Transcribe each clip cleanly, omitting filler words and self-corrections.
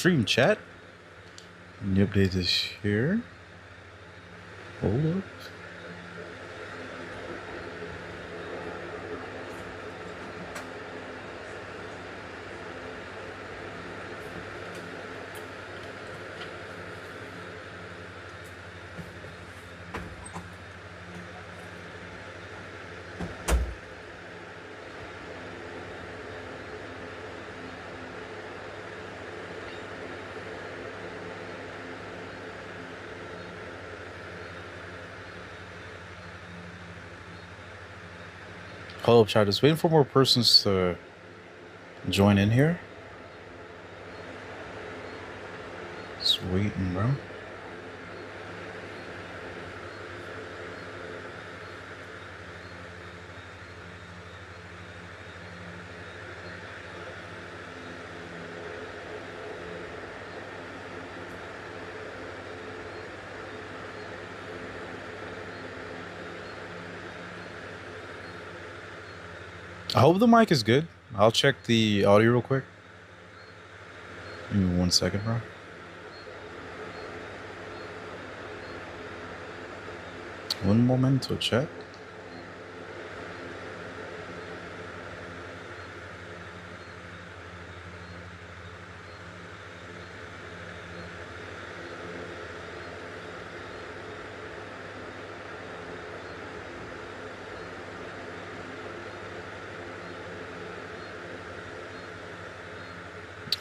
stream, chat. New update is here. Hold up. Hold up, chat. Just waiting for more persons to join in here. Just waiting, bro. I hope the mic is good. I'll check the audio real quick. Give me 1 second, bro. Un momento, chat.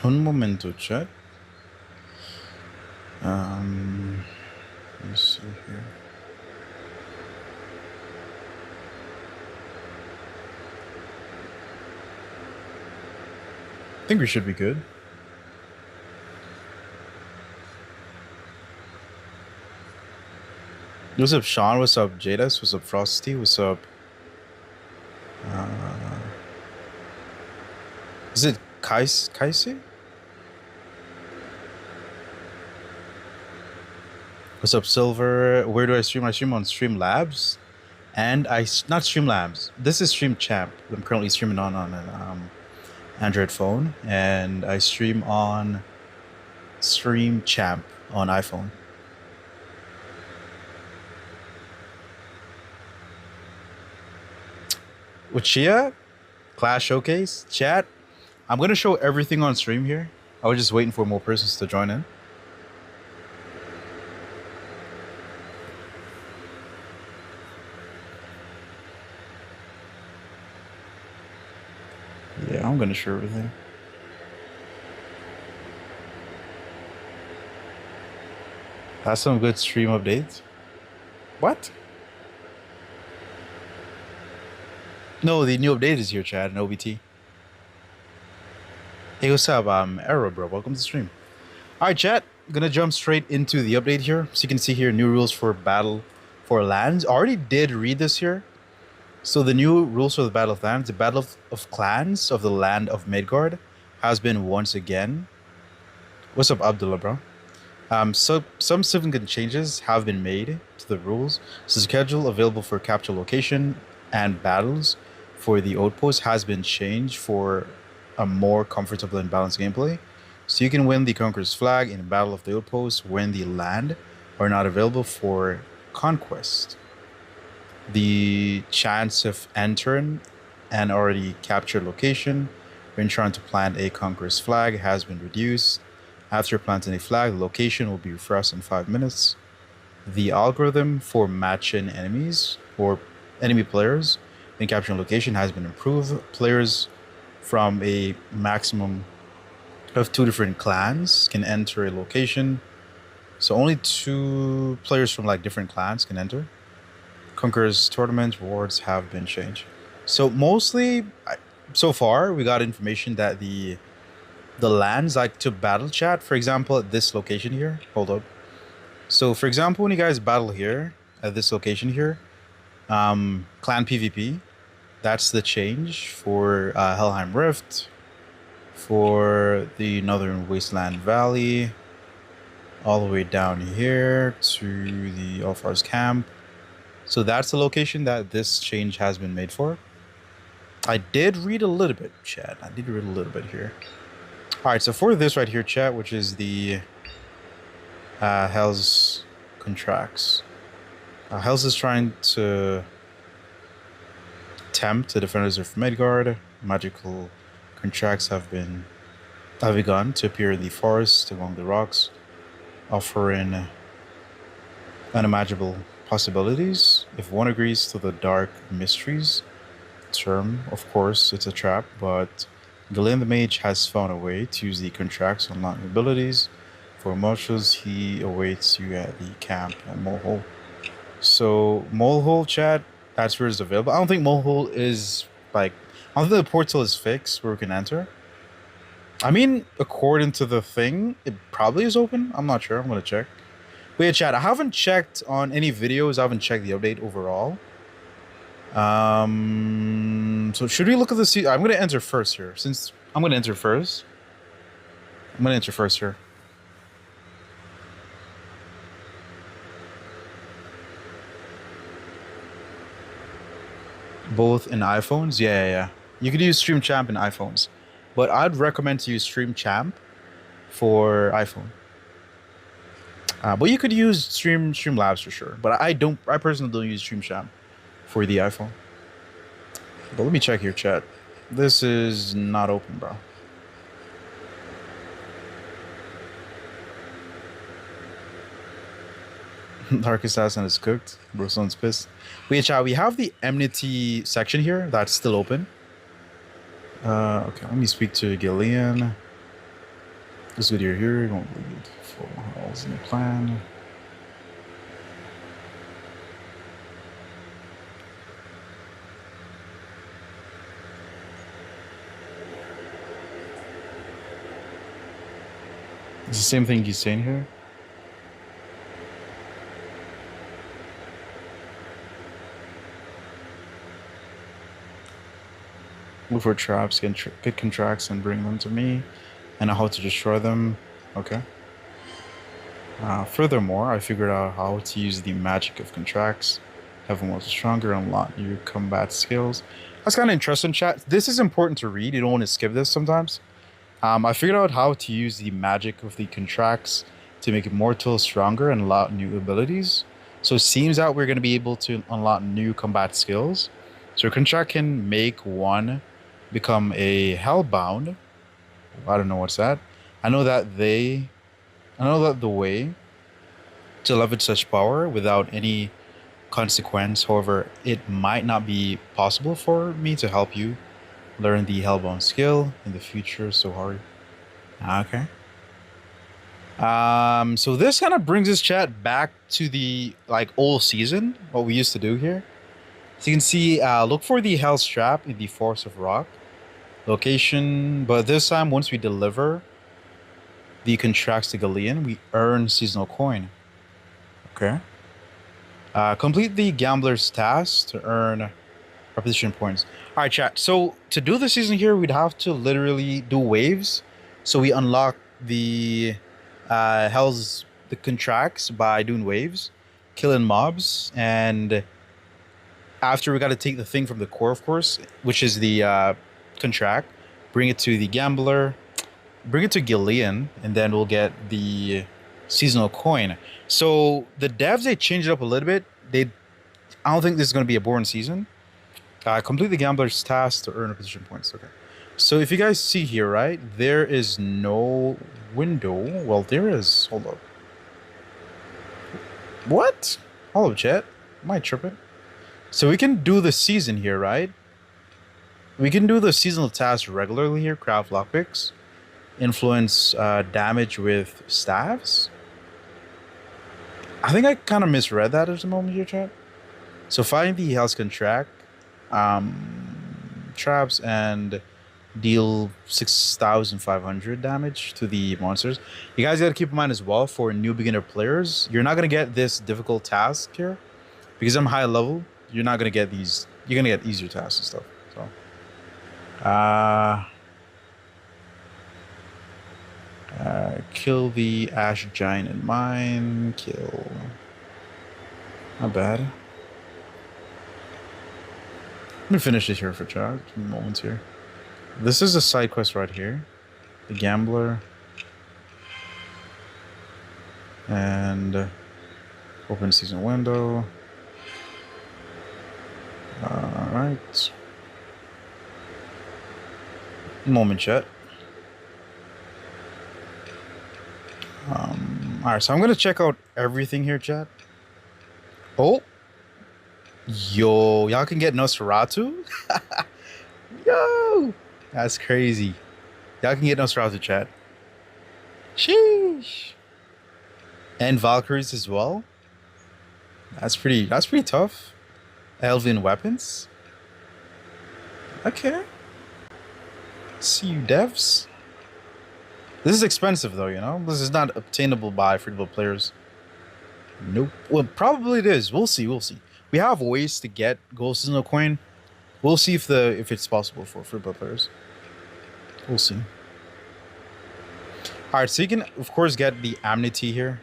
Un momento, chat. Let me see here. I think we should be good. What's up, Sean? What's up, Jadis? What's up, Frosty? What's up? Is it Kaisi? What's up, Silver? Where do I stream? I stream on Streamlabs, and not Streamlabs. This is Stream Champ. I'm currently streaming on an Android phone, and I stream on Stream Champ on iPhone. With Chia, Clash Showcase, chat. I'm gonna show everything on stream here. I was just waiting for more persons to join in. Yeah, I'm gonna show everything. That's some good stream updates. What? No, the new update is here, Chad, and OBT. Hey, what's up? I'm Arrow, bro. Welcome to the stream. All right, chat. I'm gonna jump straight into the update here. So you can see here, new rules for Battle for Lands. I already did read this here. So the new rules for the Battle of Lands, the Battle of Clans of the Land of Midgard has been once again. What's up, Abdullah, bro? So some significant changes have been made to the rules. So the schedule available for capture location and battles for the outpost has been changed for a more comfortable and balanced gameplay. So you can win the Conqueror's Flag in a Battle of the Outpost when the land are not available for conquest. The chance of entering an already captured location when trying to plant a Conqueror's Flag has been reduced. After planting a flag, the location will be refreshed in 5 minutes. The algorithm for matching enemies or enemy players when capturing location has been improved. Players from a maximum of 2 different clans can enter a location. So only 2 players from like different clans can enter. Conqueror's tournament rewards have been changed. So mostly, so far, we got information that the lands like to battle, chat. For example, at this location here. Hold up. So for example, when you guys battle here at this location here, clan PvP, that's the change for Helheim Rift, for the Northern Wasteland Valley, all the way down here to the Alfar's camp. So that's the location that this change has been made for. I did read a little bit, chat. I did read a little bit here. All right, so for this right here, chat, which is the Hell's contracts. Hell's is trying to tempt the defenders of Midgard. Magical contracts have begun to appear in the forest among the rocks, offering unimaginable possibilities. If one agrees to the dark mysteries term, of course, it's a trap, but Galen the Mage has found a way to use the contracts to unlock abilities. For Moshos, he awaits you at the camp at Molehole. So, Molehole, chat, that's where it's available. I don't think Molehole is, like, I don't think the portal is fixed where we can enter. I mean, according to the thing, it probably is open. I'm not sure. I'm going to check. But yeah, chat, I haven't checked on any videos. I haven't checked the update overall. So should we look at the I'm gonna enter first here. Since I'm gonna enter first. Here. Both in iPhones? Yeah. You could use Stream Champ in iPhones. But I'd recommend to use Stream Champ for iPhone. But you could use Streamlabs for sure. But I personally don't use Stream Champ for the iPhone. But let me check here, chat. This is not open, bro. Dark Assassin is cooked. Brostone's pissed. But yeah, chat, we have the enmity section here that's still open. Okay, let me speak to Gillian. This video here, don't lead for halls in the plan. It's the same thing he's saying here. Look for traps, get contracts, and bring them to me. I know how to destroy them. Okay. Furthermore, I figured out how to use the magic of contracts. Have them stronger, unlock new combat skills. That's kind of interesting, chat. This is important to read. You don't want to skip this sometimes. I figured out how to use the magic of the contracts to make Immortal stronger and unlock new abilities. So it seems that we're going to be able to unlock new combat skills. So a contract can make one become a Hellbound. I don't know what's that. I know that the way to leverage such power without any consequence. However, it might not be possible for me to help you learn the Hellbound skill in the future, so hurry. Okay. So this kind of brings this chat back to the old season, what we used to do here. So you can see, look for the Hell Strap in the Forest of Rock location, but this time once we deliver the contracts to Galeon, we earn seasonal coin. Okay. Complete the Gambler's task to earn repetition points. All right, chat. So to do the season here, we'd have to literally do waves. So we unlock the the contracts by doing waves, killing mobs, and after we got to take the thing from the core, of course, which is the contract, bring it to the Gambler, bring it to Gillian, and then we'll get the seasonal coin. So the devs, they changed it up a little bit. I don't think this is going to be a boring season. Complete the Gambler's task to earn a position points. Okay. So if you guys see here, right, there is no window. Well, there is. Hold up. What? Hold up, chat. Am I tripping? So we can do the season here, right? We can do the seasonal task regularly here. Craft lockpicks. Influence damage with staffs. I think I kind of misread that at the moment here, chat. So find the Hell's contract, traps, and deal 6,500 damage to the monsters. You guys got to keep in mind as well, for new beginner players, you're not going to get this difficult task here because I'm high level. You're not going to get these. You're going to get easier tasks and stuff. So, kill the Ash Giant in mine. Kill. Not bad. Let me finish this here for chat. Moments here. This is a side quest right here. the Gambler. And open season window. Alright. Moment chat. Alright, so I'm gonna check out everything here, chat. Oh! Yo, y'all can get Nosferatu? Yo! That's crazy. Y'all can get Nosferatu, chat. Sheesh. And Valkyries as well. That's pretty tough. Elven weapons. Okay. See you devs. This is expensive though, you know? This is not obtainable by free-to-play players. Nope. Well, probably it is. We'll see. We have ways to get gold seasonal coin. We'll see if it's possible for free-to-play players. We'll see. Alright, so you can of course get the Amnesty here.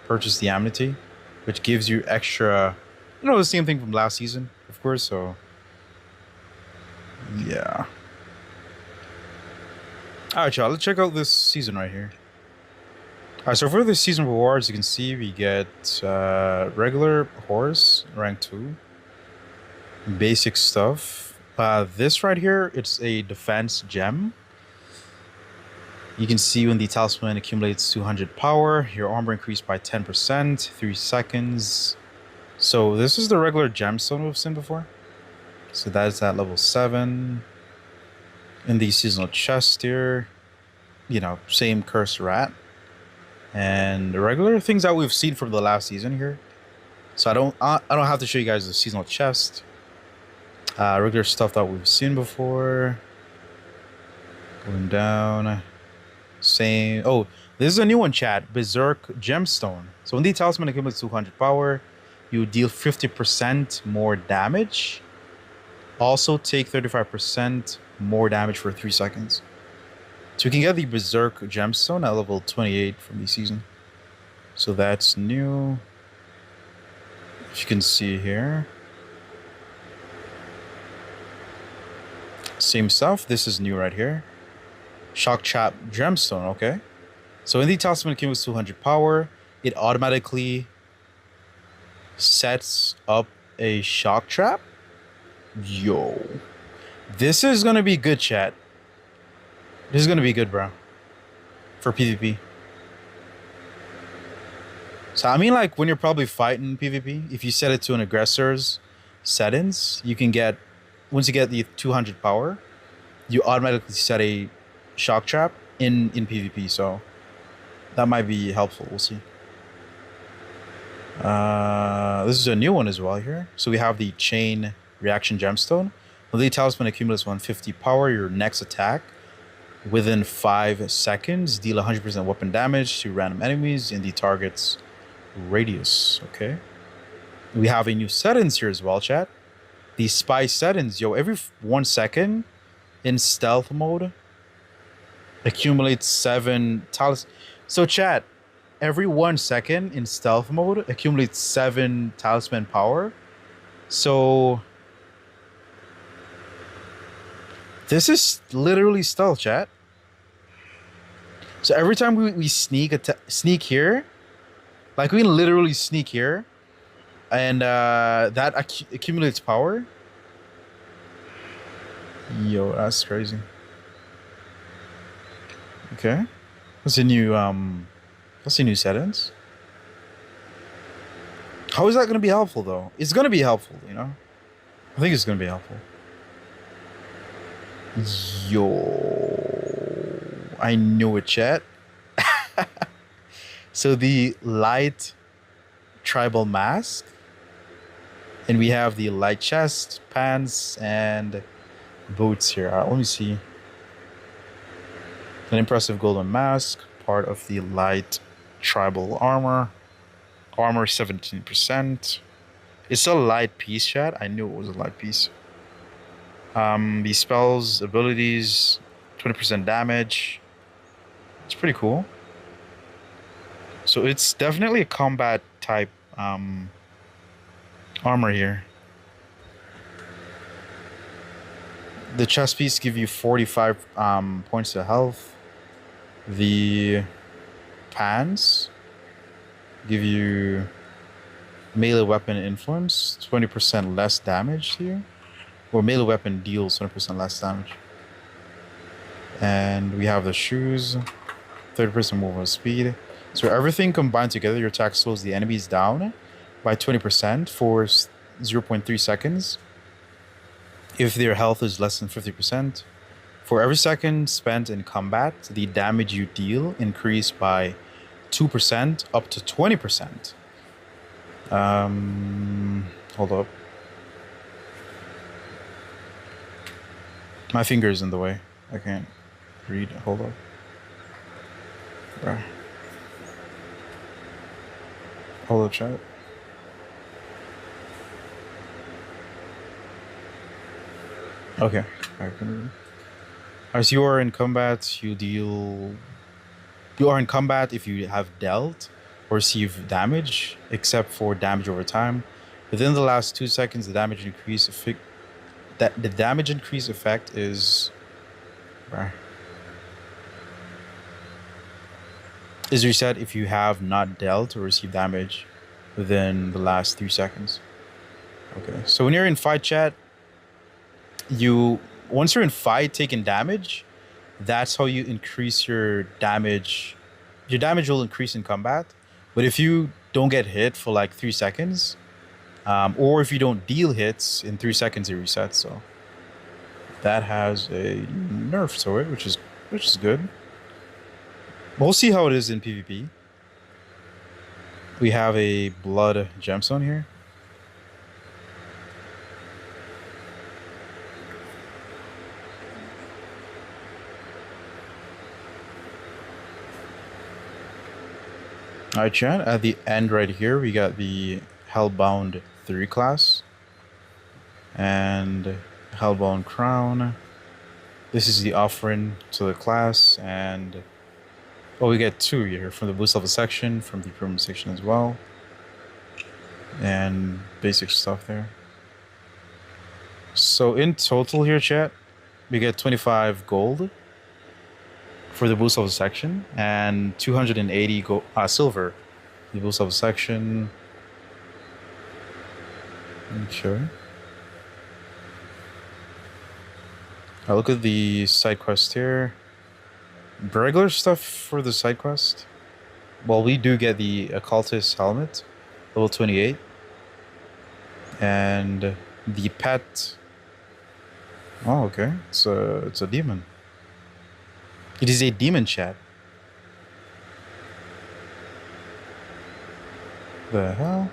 Purchase the Amnesty, which gives you extra, the same thing from last season, of course, so yeah. Alright, y'all, let's check out this season right here. Alright, so for the season rewards, you can see we get regular horse, rank 2. Basic stuff. This right here, it's a defense gem. You can see when the talisman accumulates 200 power, your armor increased by 10%, 3 seconds. So this is the regular gemstone we've seen before. So that is at level 7. In the seasonal chest here, same cursed rat. And the regular things that we've seen from the last season here. So I don't have to show you guys the seasonal chest. Regular stuff that we've seen before. Going down. Same. Oh, this is a new one, chat. Berserk gemstone. So when the talisman accumulates 200 power, you deal 50% more damage. Also take 35% more damage for 3 seconds. So you can get the Berserk gemstone at level 28 from the season. So that's new. If you can see here. Same stuff. This is new right here. Shock Trap gemstone, okay. So when the talisman accumulates 200 power, it automatically sets up a shock trap. Yo. This is gonna be good, chat. This is gonna be good, bro. For PvP. So I mean, like when you're probably fighting PvP, if you set it to an aggressor's settings, you can get, once you get the 200 power, you automatically set a shock trap in PvP, so that might be helpful. We'll see. This is a new one as well here. So we have the chain reaction gemstone. When the talisman accumulates 150 power, your next attack within 5 seconds deal 100% weapon damage to random enemies in the target's radius. Okay. We have a new settings here as well, chat. The spy settings, yo, every 1 second in stealth mode accumulates 7 talisman. So chat, every 1 second in stealth mode accumulates 7 talisman power. So this is literally stealth, chat. So every time we sneak here, like we can literally sneak here, and that accumulates power. Yo, that's crazy. Okay, what's the new settings? How is that going to be helpful though? It's going to be helpful, I think it's going to be helpful. Yo, I knew it, chat. So the light tribal mask, and we have the light chest, pants, and boots here. Let me see. An impressive golden mask, part of the light tribal armor. Armor 17%. It's a light piece, chat. I knew it was a light piece. The spells, abilities, 20% damage. It's pretty cool. So it's definitely a combat type armor here. The chest piece give you 45 points of health. The pants give you melee weapon influence, 20% less damage here. Or melee weapon deals 20% less damage. And we have the shoes, 30% movement speed. So everything combined together, your attack slows the enemies down by 20% for 0.3 seconds. If their health is less than 50%. For every second spent in combat, the damage you deal increase by 2% up to 20%. Hold up. My finger is in the way. I can't read. Hold up. Hold up, chat. Okay. As you are in combat, you deal. You are in combat if you have dealt or receive damage, except for damage over time. Within the last 2 seconds, the damage increase effect. The damage increase effect is reset if you have not dealt or received damage within the last 3 seconds. Okay, so when you're in fight chat, once you're in fight taking damage, that's how you increase your damage. Your damage will increase in combat, but if you don't get hit for like 3 seconds, or if you don't deal hits in 3 seconds, it resets. So that has a nerf to it, which is good. We'll see how it is in PvP. We have a blood gemstone here. Alright, chat. At the end right here, we got the Hellbound 3 class. And Hellbound crown. This is the offering to the class, and we get 2 here from the boost level section, from the improvement section as well. And basic stuff there. So in total here, chat, we get 25 gold for the boost level section and 280 silver the boost level section. Okay. I look at the side quest here. Regular stuff for the side quest. Well, we do get the occultist helmet, level 28, and the pet. Oh, okay. It's a demon. It is a demon, chat. The hell?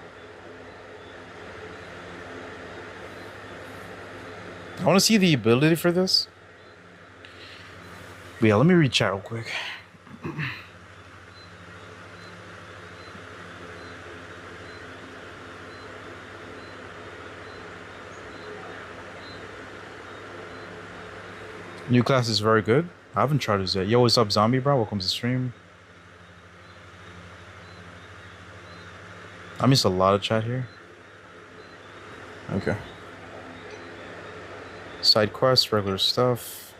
I want to see the ability for this. But yeah, let me read chat real quick. New class is very good. I haven't tried this yet. Yo, what's up, zombie bro? Welcome to the stream. I missed a lot of chat here. Okay. Side quests, regular stuff.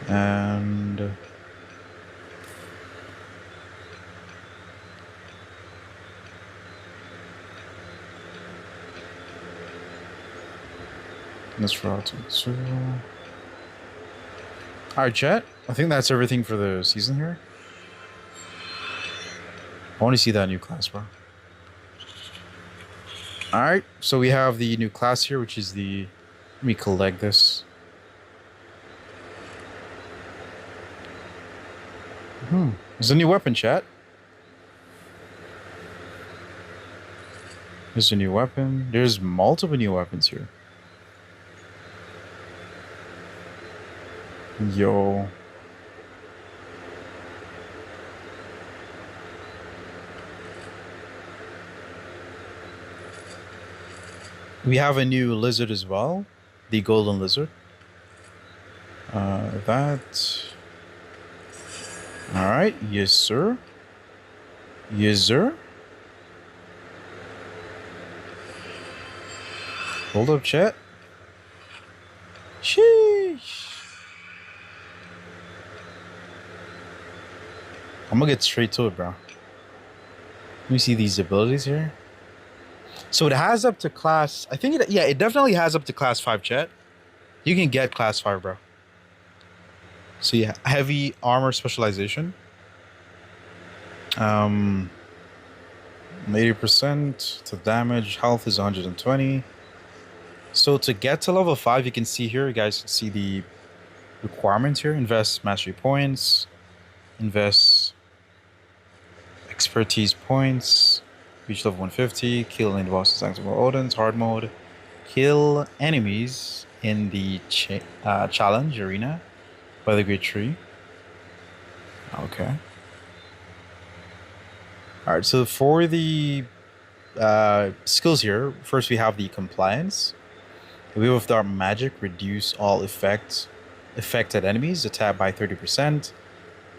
And this route. Alright, chat. I think that's everything for the season here. I want to see that new class, bro. Alright, so we have the new class here, which is the... Let me collect this. There's a new weapon, chat. There's a new weapon. There's multiple new weapons here. Yo. We have a new lizard as well. The golden lizard. That... Alright, yes sir. Yes sir. Hold up, chat. Sheesh. I'm gonna get straight to it, bro. Let me see these abilities here. So it has up to class. I think yeah, it definitely has up to class 5, chat. You can get class 5, bro. So yeah, heavy armor specialization. 80% to damage. Health is 120. So to get to level 5, you can see here, you guys can see the requirements here. Invest mastery points. Invest expertise points. Reach level 150. Kill any bosses active Odin's hard mode. Kill enemies in the challenge arena by the Great Tree. Okay. All right. So for the skills here, first we have the compliance. The Wheel of Dark Magic reduce all affected enemies attack by 30%.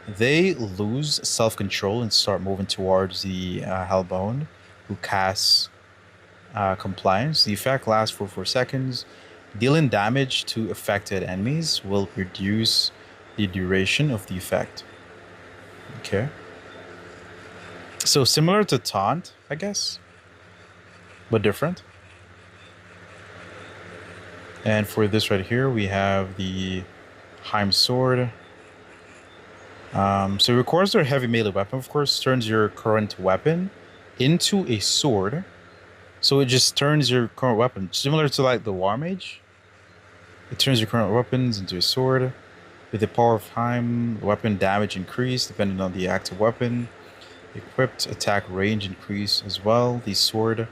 They lose self-control and start moving towards the Hellbound, who casts compliance. The effect lasts for 4 seconds. Dealing damage to affected enemies will reduce the duration of the effect. Okay. So similar to Taunt, I guess, but different. And for this right here, we have the Heim Sword. So it requires their heavy melee weapon, of course, turns your current weapon into a sword. So it just turns your current weapon, similar to like the War Mage. It turns your current weapons into a sword. With the power of Heim, weapon damage increase depending on the active weapon. Equipped attack range increase as well. The sword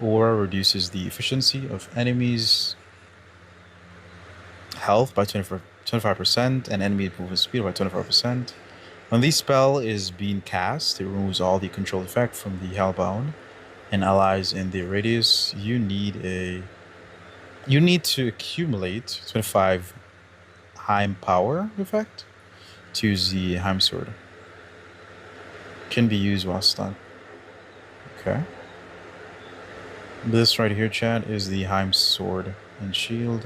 aura reduces the efficiency of enemies' health by 25% and enemy movement speed by 25%. When the spell is being cast, it removes all the control effect from the Hellbound and allies in the radius. You need to accumulate 25 Heim power effect to use the Heim sword. Can be used while stunned. Okay. This right here, chat, is the Heim sword and shield.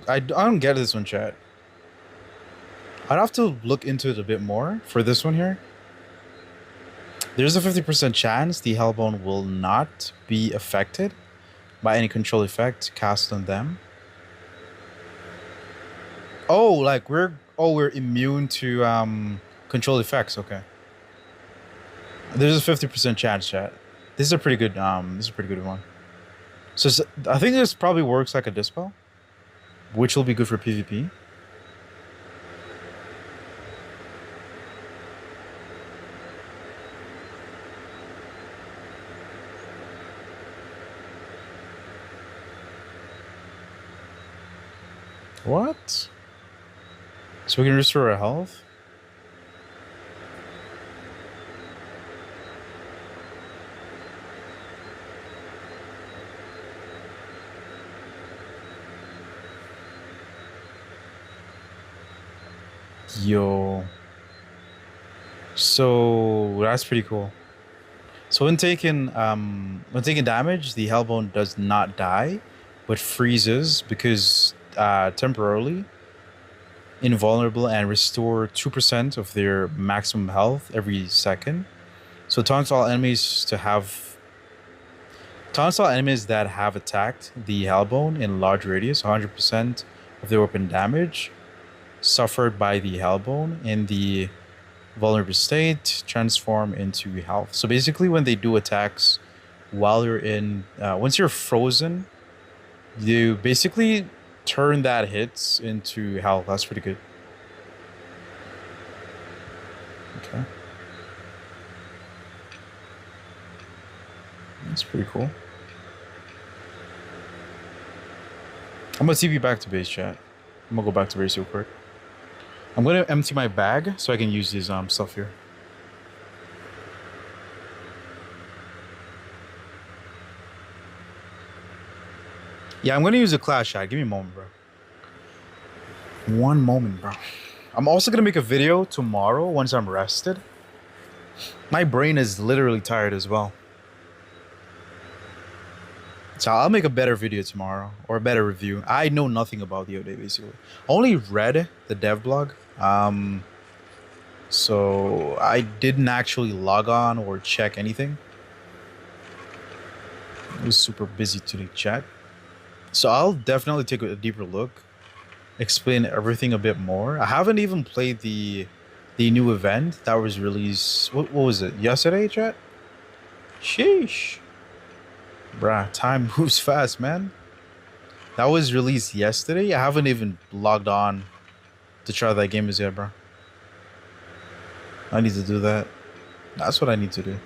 I don't get this one, chat. I'd have to look into it a bit more for this one here. There's a 50% chance the Hellbound will not be affected by any control effect cast on them. Oh, like we're immune to control effects. Okay. There's a 50% chance, chat. This is a pretty good one. So I think this probably works like a Dispel, which will be good for PvP. What? So we can restore our health? Yo. So that's pretty cool. So when taking damage, the Hellbound does not die, but freezes because temporarily invulnerable and restore 2% of their maximum health every second. So taunts all enemies that have attacked the Hellbound in large radius, 100% of their weapon damage suffered by the Hellbound in the Vulnerable state, transform into health. So basically, when they do attacks while you're in, once you're frozen, you basically turn that hits into health. That's pretty good. Okay. That's pretty cool. I'm gonna TP back to base, chat. I'm gonna go back to base real quick. I'm gonna empty my bag so I can use this stuff here. Yeah, I'm gonna use a clash chat. Give me a moment, bro. One moment, bro. I'm also gonna make a video tomorrow once I'm rested. My brain is literally tired as well. So I'll make a better video tomorrow, or a better review. I know nothing about the update, basically. Only read the dev blog. So I didn't actually log on or check anything. I was super busy to the chat. So I'll definitely take a deeper look, explain everything a bit more. I haven't even played the new event that was released. What was it? Yesterday, chat? Sheesh. Bruh, time moves fast, man. That was released yesterday. I haven't even logged on to try that game as yet, bro. I need to do that. That's what I need to do.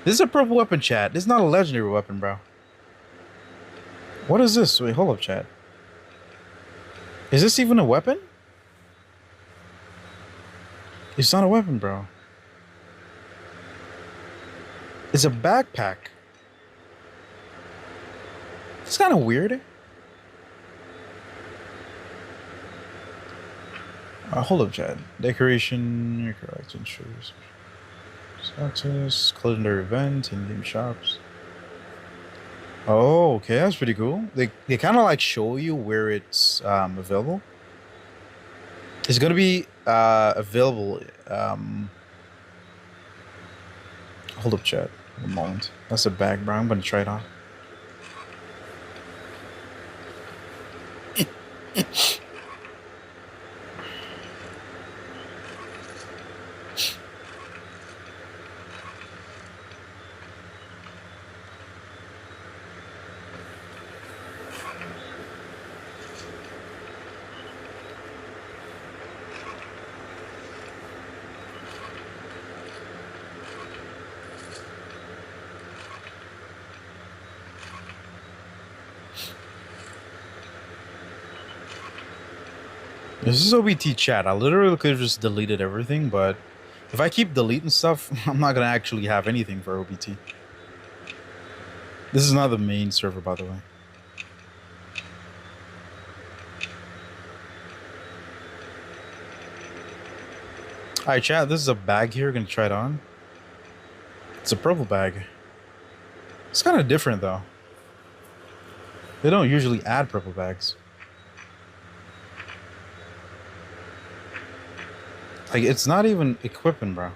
This is a purple weapon, chat. This is not a legendary weapon, bro. What is this? Wait, hold up, chat. Is this even a weapon? It's not a weapon, bro. It's a backpack. It's kind of weird. Hold up, chat. Decoration, you're correct. Ensures status, calendar event, in-game shops. Oh, okay, that's pretty cool. They kind of like show you where it's available. It's gonna be available. Hold up, chat. One moment. That's a bag, bro. I'm gonna try it on. This is OBT chat. I literally could have just deleted everything, but if I keep deleting stuff, I'm not gonna actually have anything for OBT. This is not the main server, by the way. Alright, chat, this is a bag here. Gonna try it on. It's a purple bag. It's kind of different, though. They don't usually add purple bags. Like, it's not even equipping, bro.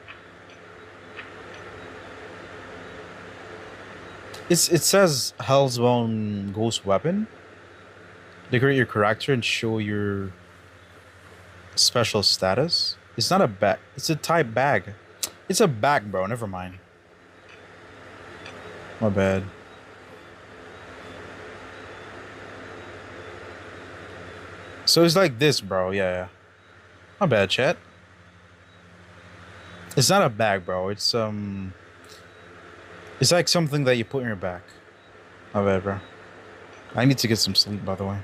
It says Hellbound Ghost Weapon. Decorate your character and show your special status. It's not a bag. It's a type bag. It's a bag, bro. Never mind. My bad. So it's like this, bro. Yeah. My bad, chat. It's not a bag, bro. It's like something that you put in your back. My bad, bro. I need to get some sleep, by the way.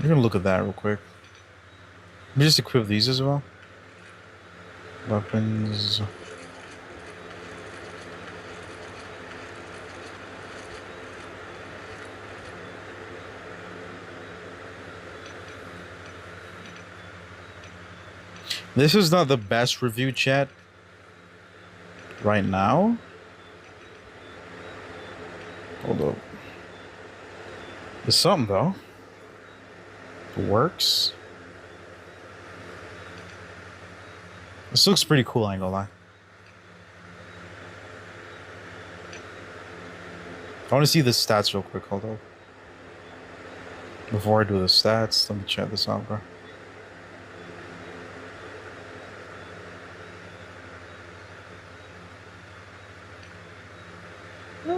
We're gonna look at that real quick. Let me just equip these as well. Weapons. This is not the best review, chat. Right now. Hold up. There's something, though. It works. This looks pretty cool, I ain't gonna lie. I want to see the stats real quick, hold up. Before I do the stats, let me check this out, bro.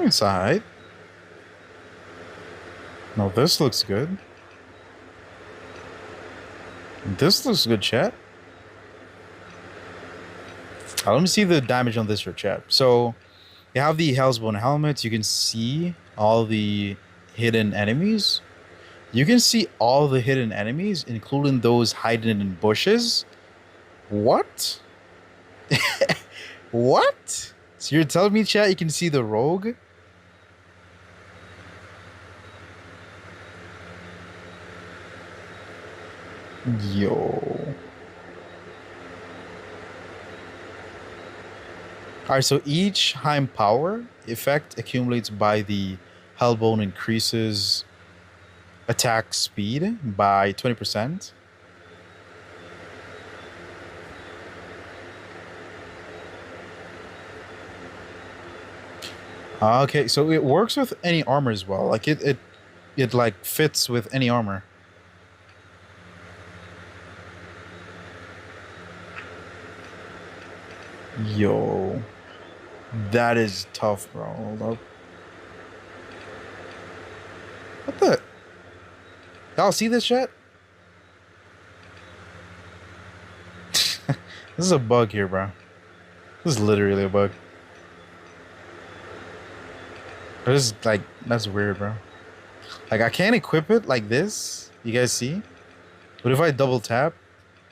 It's alright. No, this looks good. This looks good, chat. Let me see the damage on this for chat. So, you have the Hellbound helmets. You can see all the hidden enemies. You can see all the hidden enemies, including those hiding in bushes. What? What? So you're telling me, chat, you can see the rogue? Yo. Alright, so each Heim power effect accumulates by the Hellbone increases attack speed by 20%. Okay, so it works with any armor as well. Like it like fits with any armor. Yo. That is tough, bro. Hold up. What the? Y'all see this shit? This is a bug here, bro. This is literally a bug. This is like, that's weird, bro. Like, I can't equip it like this. You guys see? But if I double tap,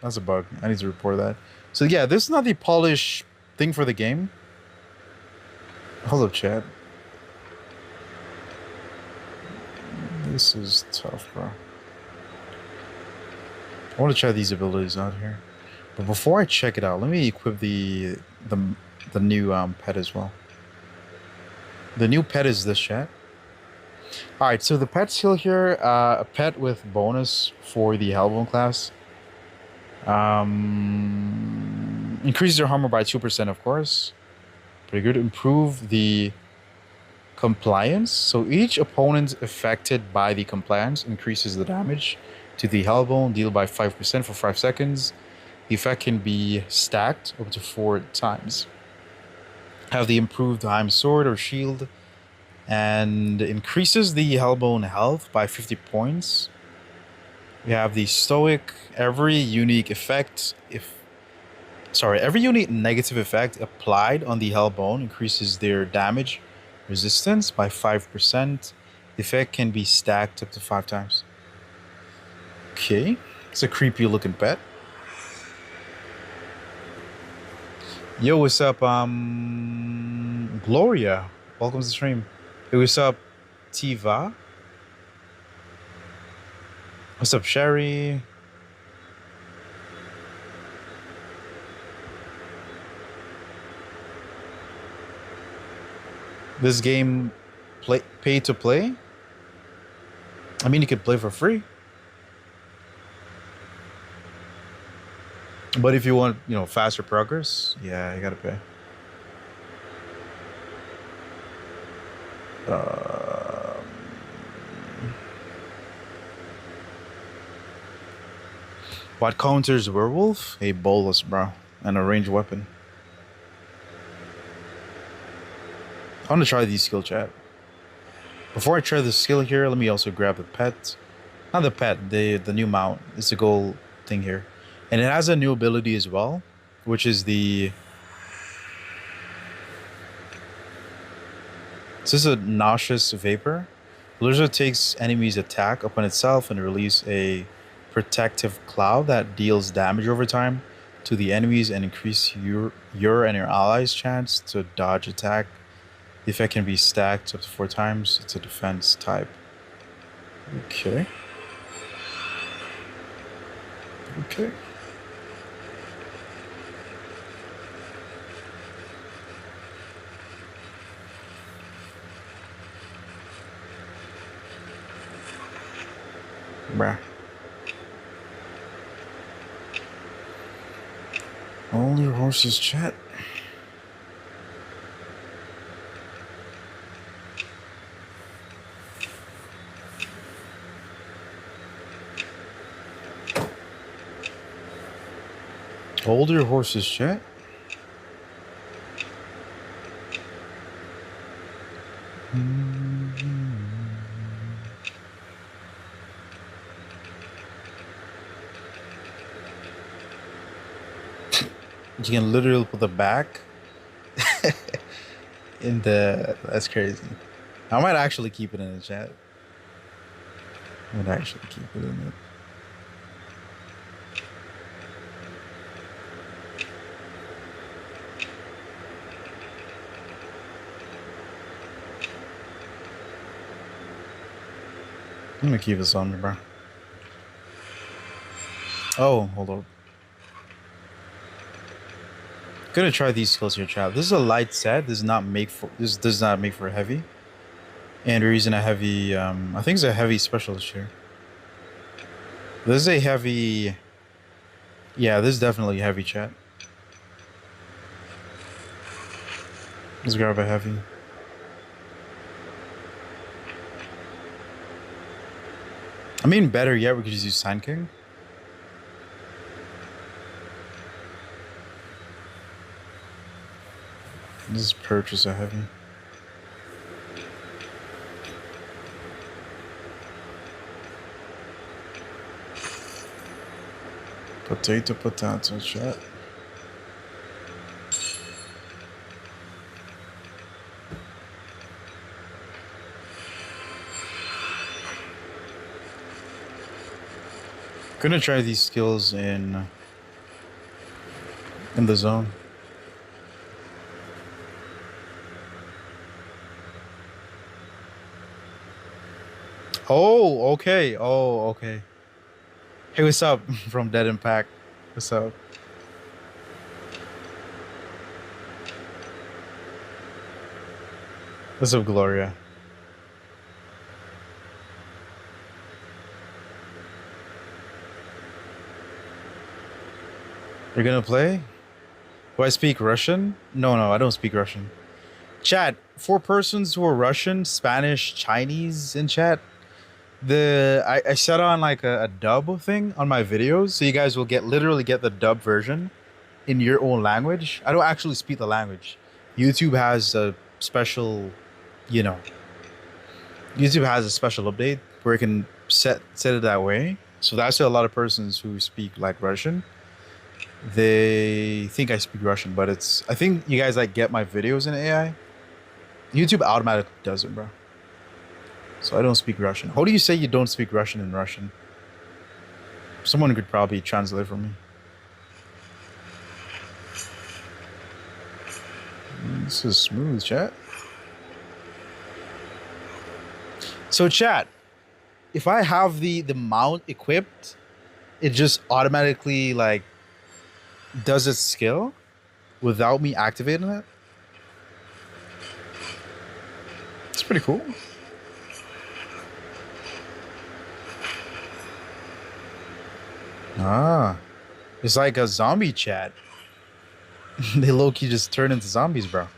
that's a bug. I need to report that. So yeah, this is not the polish thing for the game. Hold up, chat. This is tough, bro. I want to try these abilities out here. But before I check it out, let me equip the new pet as well. The new pet is this, chat. Alright, so the pet skill here, a pet with bonus for the Helbound class. Increases your armor by 2%, of course. Pretty good. Improve the compliance. So each opponent affected by the compliance increases the damage to the Hellbound, deal by 5% for 5 seconds. The effect can be stacked up to 4 times. Have the improved Heim sword or shield, and increases the Hellbound health by 50 points. We have the stoic. Every unique negative effect applied on the Hellbound increases their damage resistance by 5%. The effect can be stacked up to 5 times. Okay, it's a creepy looking pet. Yo, what's up, Gloria? Welcome to the stream. Hey, what's up, Tiva? What's up, Sherry? This game pay to play? I mean, you could play for free. But if you want, faster progress, yeah, you gotta pay. What counters werewolf? A bolus, bro, and a ranged weapon. I want to try these skill, chat. Before I try the skill here, let me also grab the pet. Not the pet, the new mount. It's a gold thing here. And it has a new ability as well, which is this is a nauseous vapor. Lizard takes enemies' attack upon itself and release a protective cloud that deals damage over time to the enemies and increase your and your allies' chance to dodge attack. The effect can be stacked up to 4 times. It's a defense type. Okay. Okay. Bruh. Only horses, chat. Hold your horses, chat. You can literally put the back in the. That's crazy. I might actually keep it in the chat. I might actually keep it in it. I'm gonna keep this on me, bro. Oh, hold on. Gonna try these skills here, chat. This is a light set. This does not make for a heavy. And we're using a heavy. I think it's a heavy specialist here. This is a heavy. Yeah, this is definitely a heavy, chat. Let's grab a heavy. I mean, better yet, we could just use Sand King. Just purchase a heavy. Potato, chat. Gonna try these skills in the zone. Oh, okay. Oh, okay. Hey, what's up from Dead Impact? What's up? What's up, Gloria? You're gonna play? Do I speak Russian? No, I don't speak Russian. Chat, for persons who are Russian, Spanish, Chinese in chat, I set on like a dub thing on my videos, so you guys will literally get the dub version in your own language. I don't actually speak the language. YouTube has a special, you know, YouTube has a special update where it can set it that way. So that's why a lot of persons who speak like Russian, they think I speak Russian, but I think you guys like get my videos in AI. YouTube automatically does it, bro. So I don't speak Russian. How do you say you don't speak Russian in Russian? Someone could probably translate for me. This is smooth, chat. So chat, if I have the mount equipped, it just automatically like does its skill without me activating it. It's pretty cool. Ah, it's like a zombie chat. They low-key just turn into zombies, bro.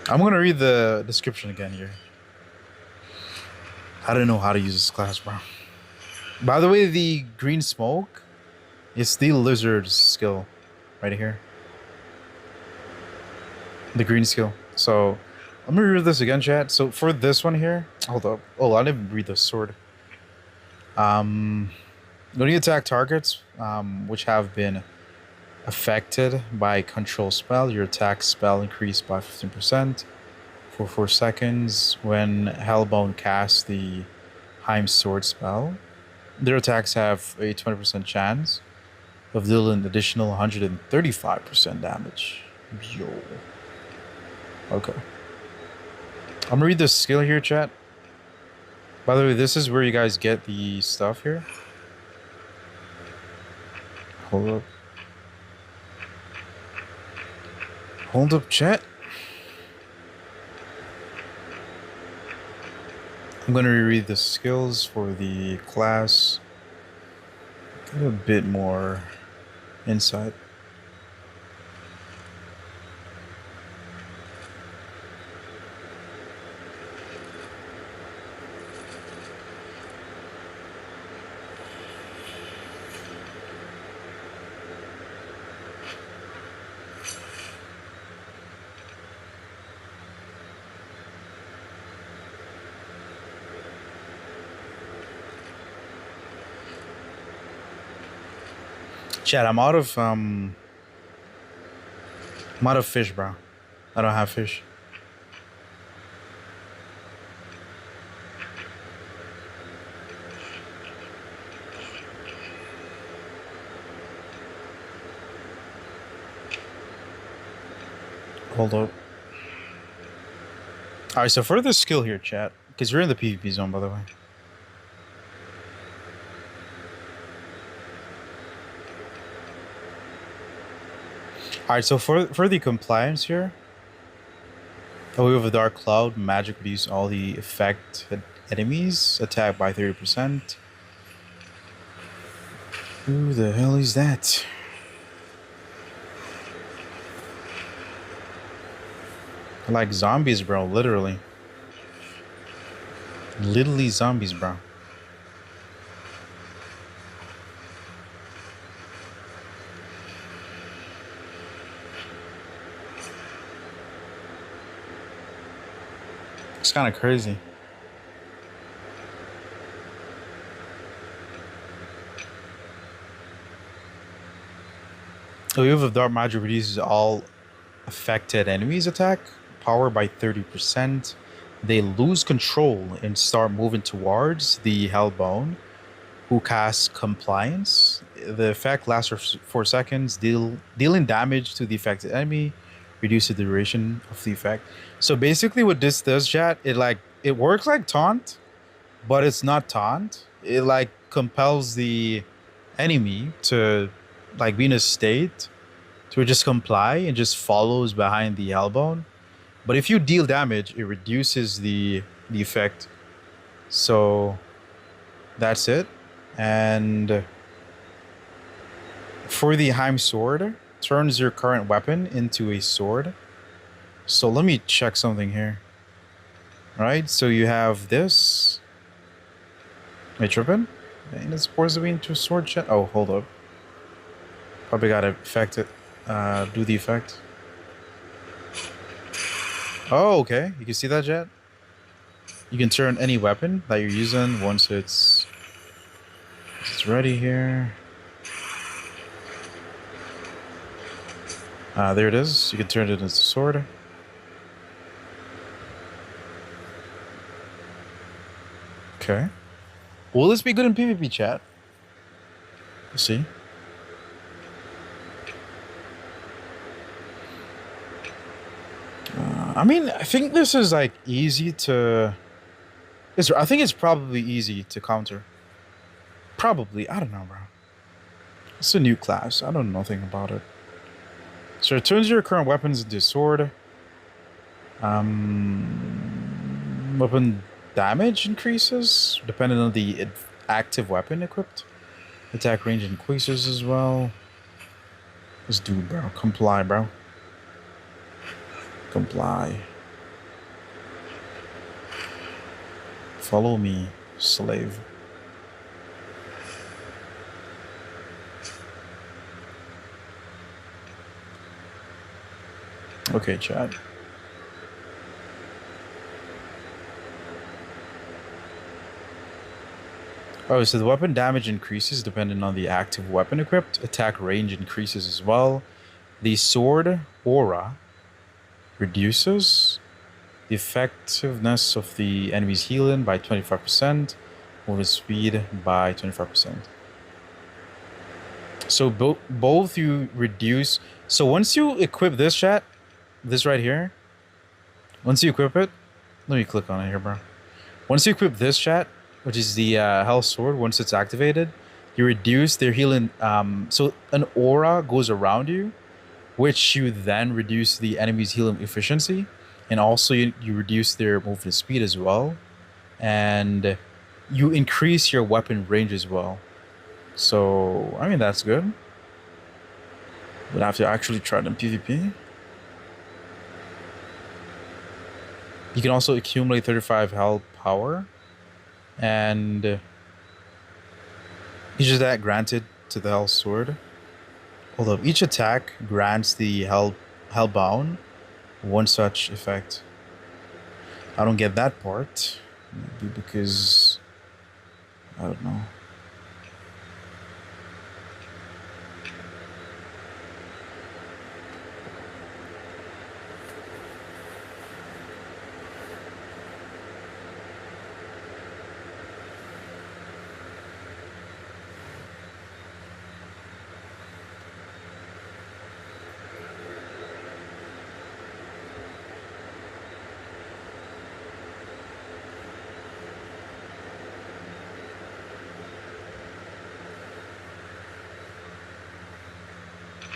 I'm gonna read the description again here. I don't know how to use this class, bro. By the way, the green smoke is the lizard skill right here. The green skill. So I'm gonna read this again, chat. So for this one here, hold up. Oh, I didn't read the sword. When you attack targets which have been affected by control spell, your attack spell increased by 15% for 4 seconds. When Hellbound casts the Heim sword spell, their attacks have a 20% chance of dealing an additional 135% damage. Yo. Okay. I'm gonna read the skill here, chat. By the way, this is where you guys get the stuff here. Hold up. Hold up, chat. I'm gonna reread the skills for the class. Get a bit more insight. Chat, I'm out of fish, bro. I don't have fish. Hold up. Alright, so for this skill here, chat, because you're in the PvP zone, by the way. Alright, so for the compliance here, we have a Dark Cloud, magic reduce all the affected enemies, attack by 30%. Who the hell is that? Like zombies, bro, literally. Literally zombies, bro. It's kind of crazy. The wave of dark magic reduces all affected enemies attack power by 30%. They lose control and start moving towards the Hellbound, who casts compliance. The effect lasts for 4 seconds, dealing damage to the affected enemy, reduce the duration of the effect. So basically what this does, chat, it works like taunt, but it's not taunt. It like compels the enemy to like be in a state to just comply and just follows behind the Hellbound. But if you deal damage, it reduces the effect. So that's it. And for the Heim sword, turns your current weapon into a sword. So let me check something here. Right, so you have this. Am I tripping? Ain't it supposed to be into a sword chat? Oh, hold up. Probably gotta affect it. Do the effect. Oh, okay. You can see that, Jet? You can turn any weapon that you're using once it's ready here. There it is. You can turn it into a sword. Okay. Will this be good in PvP, chat? Let's see. I mean, I think this is like easy to. I think it's probably easy to counter. Probably, I don't know, bro. It's a new class. I don't know nothing about it. So it turns your current weapons into sword. Weapon damage increases depending on the active weapon equipped. Attack range increases as well. Let's do, bro. Comply, bro. Comply. Follow me, slave. Okay, chat. Oh, so the weapon damage increases depending on the active weapon equipped. Attack range increases as well. The sword aura reduces the effectiveness of the enemy's healing by 25%, movement speed by 25%. So both you reduce. So once you equip this, chat, this right here, once you equip it, let me click on it here, bro. Once you equip this, chat, which is the Hell Sword, once it's activated, you reduce their healing. So an aura goes around you, which you then reduce the enemy's healing efficiency, and also you reduce their movement speed as well, and you increase your weapon range as well. So I mean that's good. But I have to actually try it in PvP. You can also accumulate 35 health power, and each of that granted to the Hell Sword. Although each attack grants the Hellbound one such effect. I don't get that part. Maybe because I don't know.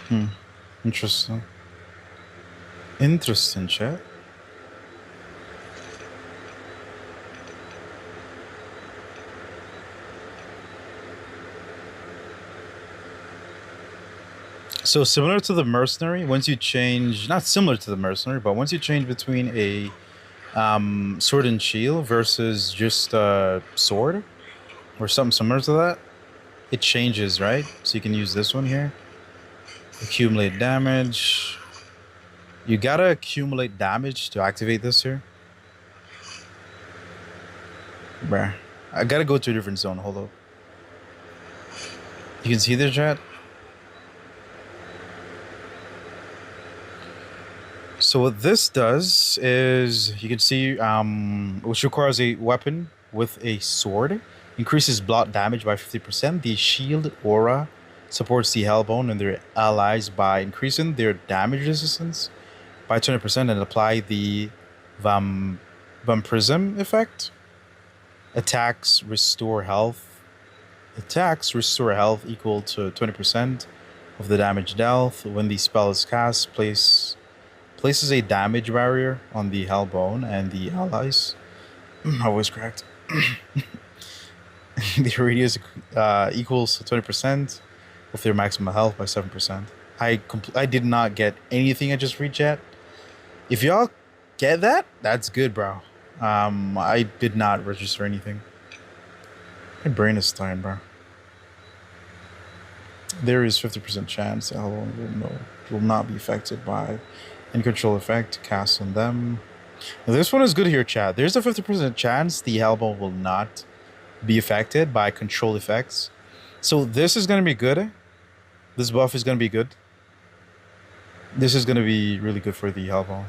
Hmm. Interesting. Interesting, chat. So similar to the mercenary, once you change, not similar to the mercenary, but once you change between a sword and shield versus just sword or something similar to that, it changes, right? So you can use this one here. Accumulate damage. You gotta accumulate damage to activate this here. Bruh. I gotta go to a different zone. Hold up. You can see this, chat? So what this does is you can see which requires a weapon with a sword. Increases block damage by 50%. The shield aura supports the Hellbound and their allies by increasing their damage resistance by 20% and apply the vampirism effect. Attacks restore health. Attacks restore health equal to 20% of the damage dealt. When the spell is cast, places a damage barrier on the Hellbone and the allies. I was correct. The radius equals 20% of their maximum health by 7%. I did not get anything I just read yet. If y'all get that, that's good, bro. I did not register anything. My brain is dying, bro. There is 50% chance that Hellbone will not be affected by any control effect cast on them. Now, this one is good here, chat. There's a 50% chance the Hellbound will not be affected by control effects. So this is going to be good. This buff is going to be good. This is going to be really good for the Hellbound.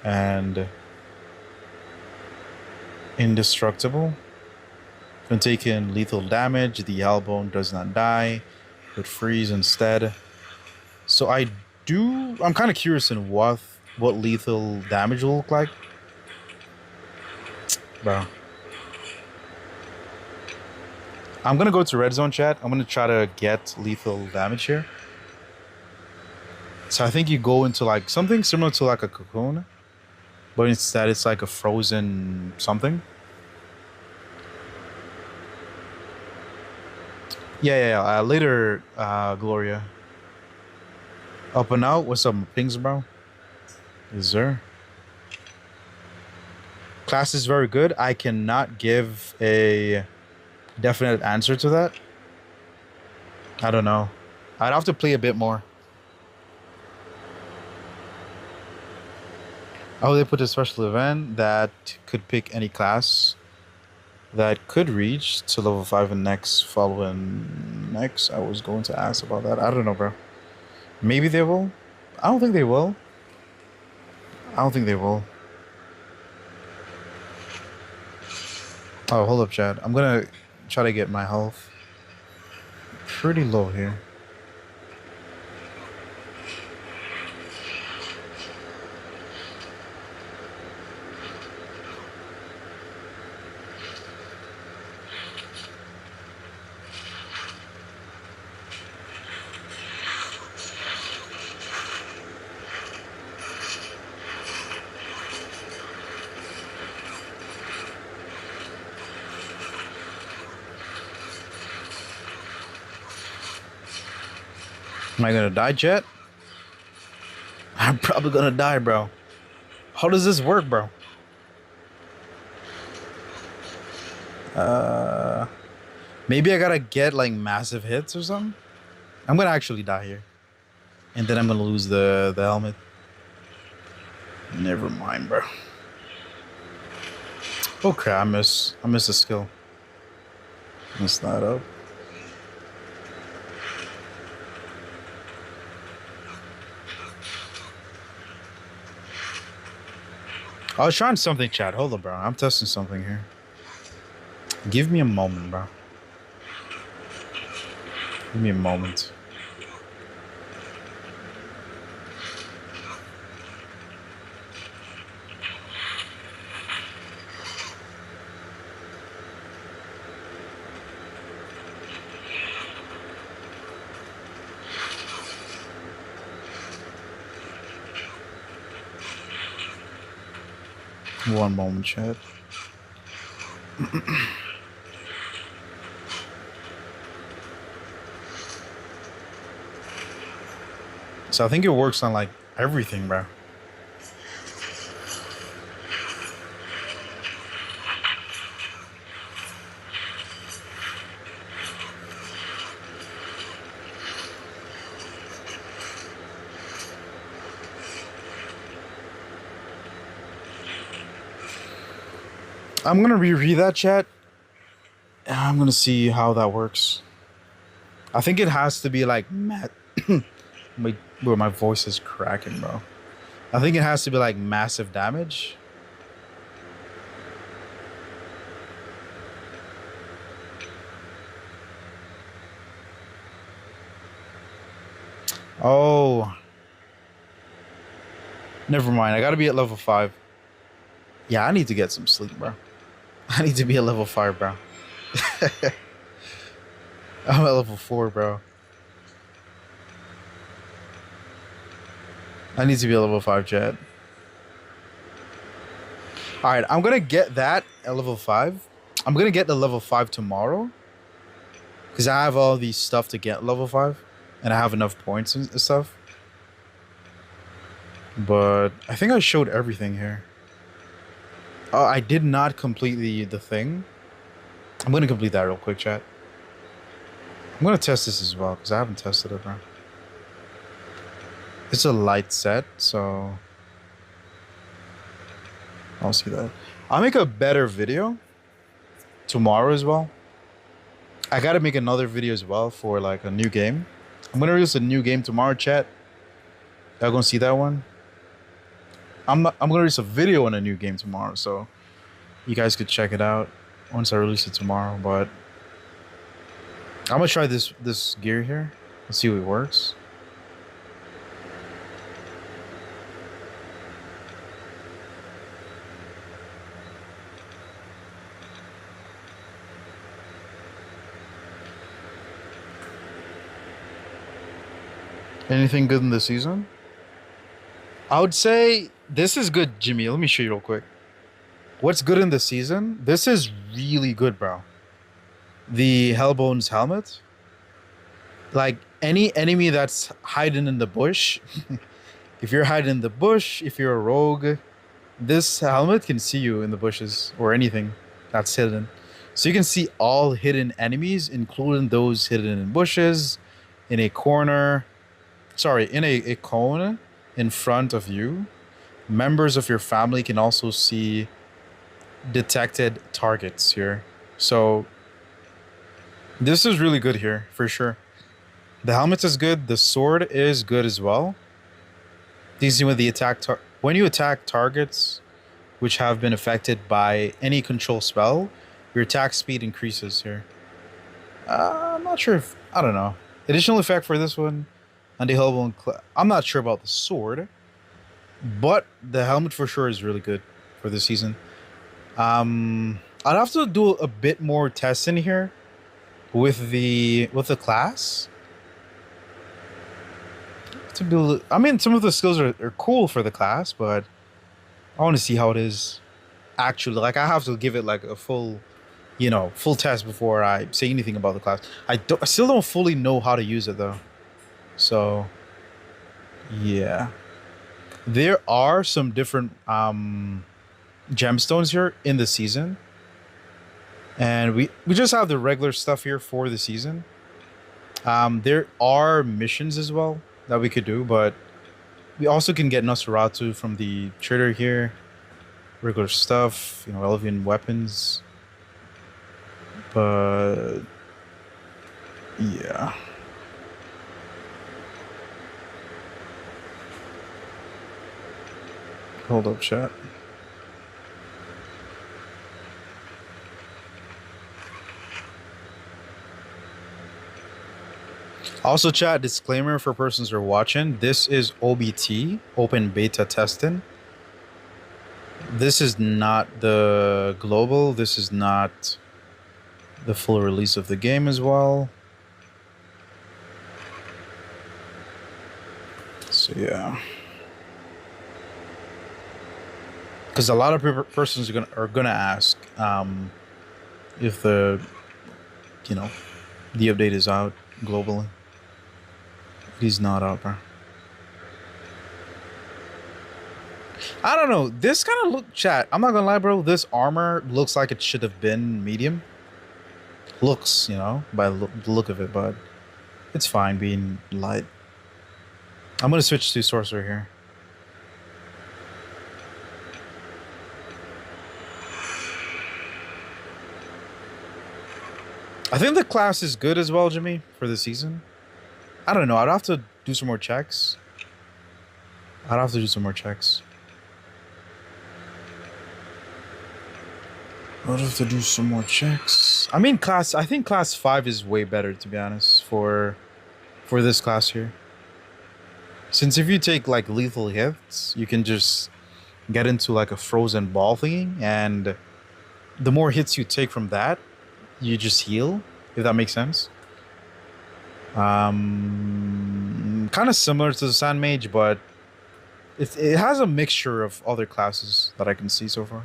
And indestructible. When taking lethal damage, the Hellbound does not die, but freeze instead. So I'm kind of curious in what lethal damage will look like. Bro. I'm going to go to red zone, chat. I'm going to try to get lethal damage here. So I think you go into like something similar to like a cocoon, but instead it's like a frozen something. Yeah. Later, Gloria. Up and out. What's up, pings, bro? Is there? Class is very good. I cannot give a definite answer to that. I don't know. I'd have to play a bit more. Oh, they put a special event that could pick any class that could reach to level 5 and next following next. I was going to ask about that. I don't know, bro. Maybe they will. I don't think they will. Oh, hold up, Chad. I'm gonna try to get my health pretty low here. Am I gonna die, Jet? I'm probably gonna die, bro. How does this work, bro? Maybe I gotta get like massive hits or something. I'm gonna actually die here, and then I'm gonna lose the helmet. Never mind, bro. Okay, I miss a skill. Mess that up. I was trying something, Chad. Hold on, bro. I'm testing something here. Give me a moment, bro. Give me a moment. One moment, chat. So I think it works on like everything, bro. I'm gonna reread that, chat. I'm gonna see how that works. I think it has to be like my voice is cracking, bro. I think it has to be like massive damage. Oh, never mind. I gotta be at level 5. Yeah, I need to get some sleep, bro. I need to be at level 5, bro. I'm at level 4, bro. I need to be at level 5, chat. Alright, I'm gonna get that at level 5. I'm gonna get the level 5 tomorrow. Because I have all these stuff to get level 5. And I have enough points and stuff. But I think I showed everything here. Oh, I did not complete the thing. I'm gonna complete that real quick, chat. I'm gonna test this as well, because I haven't tested it, bro. It's a light set, so I'll see that. I'll make a better video tomorrow as well. I gotta make another video as well for like a new game. I'm gonna release a new game tomorrow, chat. Y'all gonna see that one? I'm gonna release a video on a new game tomorrow, so you guys could check it out once I release it tomorrow. But I'm gonna try this gear here. Let's see if it works. Anything good in the season? I would say this is good, Jimmy. Let me show you real quick. What's good in the season? This is really good, bro. The Hellbound's helmet. Like any enemy that's hiding in the bush. If you're hiding in the bush, if you're a rogue, this helmet can see you in the bushes or anything that's hidden. So you can see all hidden enemies, including those hidden in bushes, in a corner. Sorry, in a cone in front of you. Members of your family can also see detected targets here. So this is really good here for sure. The helmet is good. The sword is good as well. These with the attack when you attack targets which have been affected by any control spell, your attack speed increases here. I'm not sure if I don't know. Additional effect for this one. And the Helbound. I'm not sure about the sword, but the helmet for sure is really good for this season. I'd have to do a bit more testing here with the class to build. I mean, some of the skills are cool for the class, but I want to see how it is actually. Like, I have to give it like a full, full test before I say anything about the class. I still don't fully know how to use it though. So, yeah. There are some different gemstones here in the season. And we just have the regular stuff here for the season. There are missions as well that we could do, but we also can get Nosferatu from the trader here. Regular stuff, elven weapons. But, yeah. Hold up, chat. Also, chat, disclaimer for persons who are watching. This is OBT, open beta testing. This is not the global. This is not the full release of the game as well. So, yeah. because a lot of persons are gonna ask if the you know the update is out globally. He's not out, bro. I don't know. This kind of look, chat. I'm not gonna lie, bro. This armor looks like it should have been medium. Looks, by the look of it, but it's fine being light. I'm gonna switch to sorcerer here. I think the class is good as well, Jimmy, for the season. I don't know. I'd have to do some more checks. I'd have to do some more checks. I'd have to do some more checks. I mean, I think class 5 is way better, to be honest, for this class here. Since if you take like lethal hits, you can just get into like a frozen ball thingy, and the more hits you take from that, you just heal, if that makes sense. Kind of similar to the Sand Mage, but it has a mixture of other classes that I can see so far.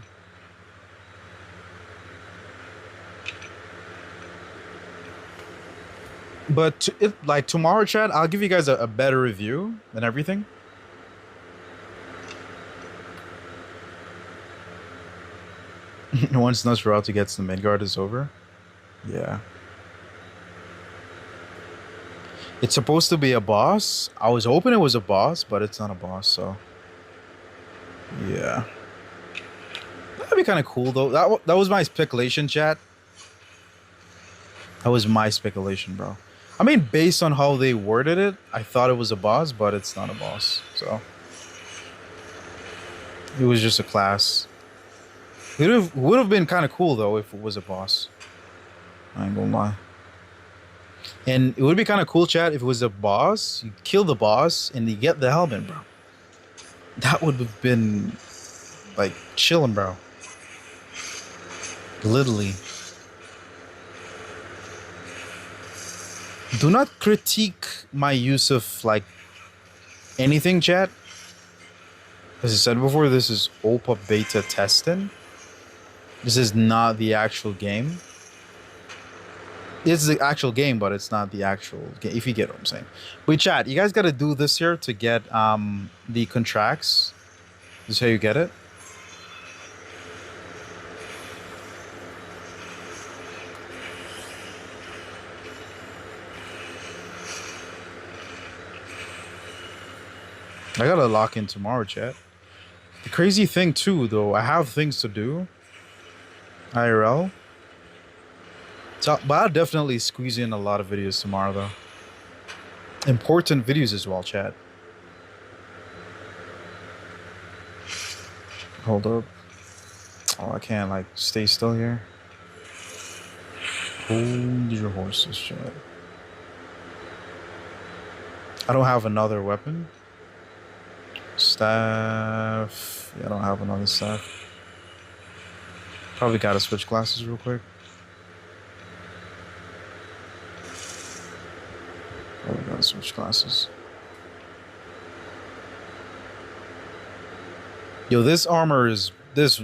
But like tomorrow, chat, I'll give you guys a better review and everything. Once Nosferatu gets the Midgard is over. Yeah. It's supposed to be a boss. I was hoping it was a boss, but it's not a boss, so... Yeah. That'd be kind of cool, though. That was my speculation, chat. That was my speculation, bro. I mean, based on how they worded it, I thought it was a boss, but it's not a boss, so... It was just a class. It would have been kind of cool, though, if it was a boss. I ain't gonna lie. And it would be kind of cool, chat, if it was a boss, you kill the boss, and you get the Helbound, bro. That would have been, like, chilling, bro. Literally. Do not critique my use of, like, anything, chat. As I said before, this is OPA beta testing. This is not the actual game. It's the actual game, but it's not the actual game, if you get what I'm saying. But chat, you guys got to do this here to get the contracts. This is how you get it. I gotta lock in tomorrow, chat. The crazy thing too, though, I have things to do. IRL. So, but I'll definitely squeeze in a lot of videos tomorrow, though. Important videos as well, chat. Hold up. Oh, I can't, like, stay still here. Hold your horses, chat. I don't have another weapon. Staff. Yeah, I don't have another staff. Probably gotta switch classes real quick. Probably gotta switch classes. Yo, this armor is this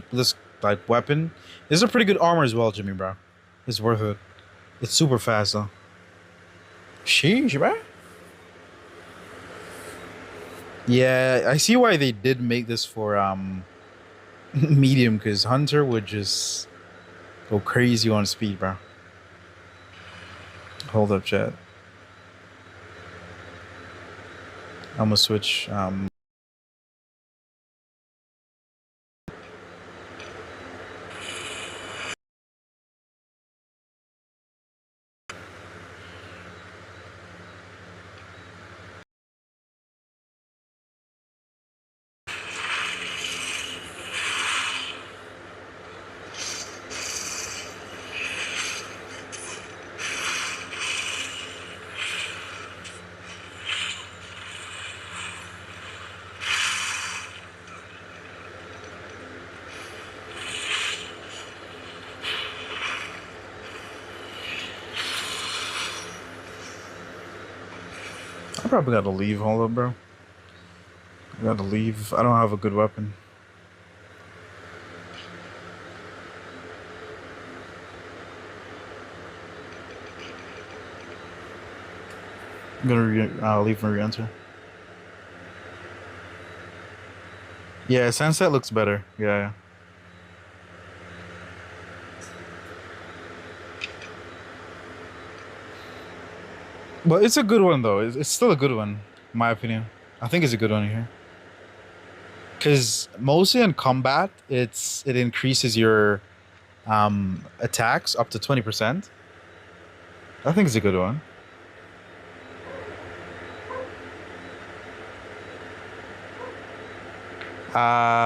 like weapon. This is a pretty good armor as well, Jimmy, bro. It's worth it. It's super fast though. Sheesh, bro. Yeah, I see why they did make this for medium, because Hunter would just go crazy on speed, bro. Hold up, chat. I'm gonna switch. I probably gotta leave. Hold up, bro. I gotta leave. I don't have a good weapon. I'm gonna leave and re-enter. Yeah, sunset looks better. Yeah. But it's a good one though. It's still a good one, in my opinion. I think it's a good one here. Because mostly in combat, it increases your attacks up to 20%. I think it's a good one.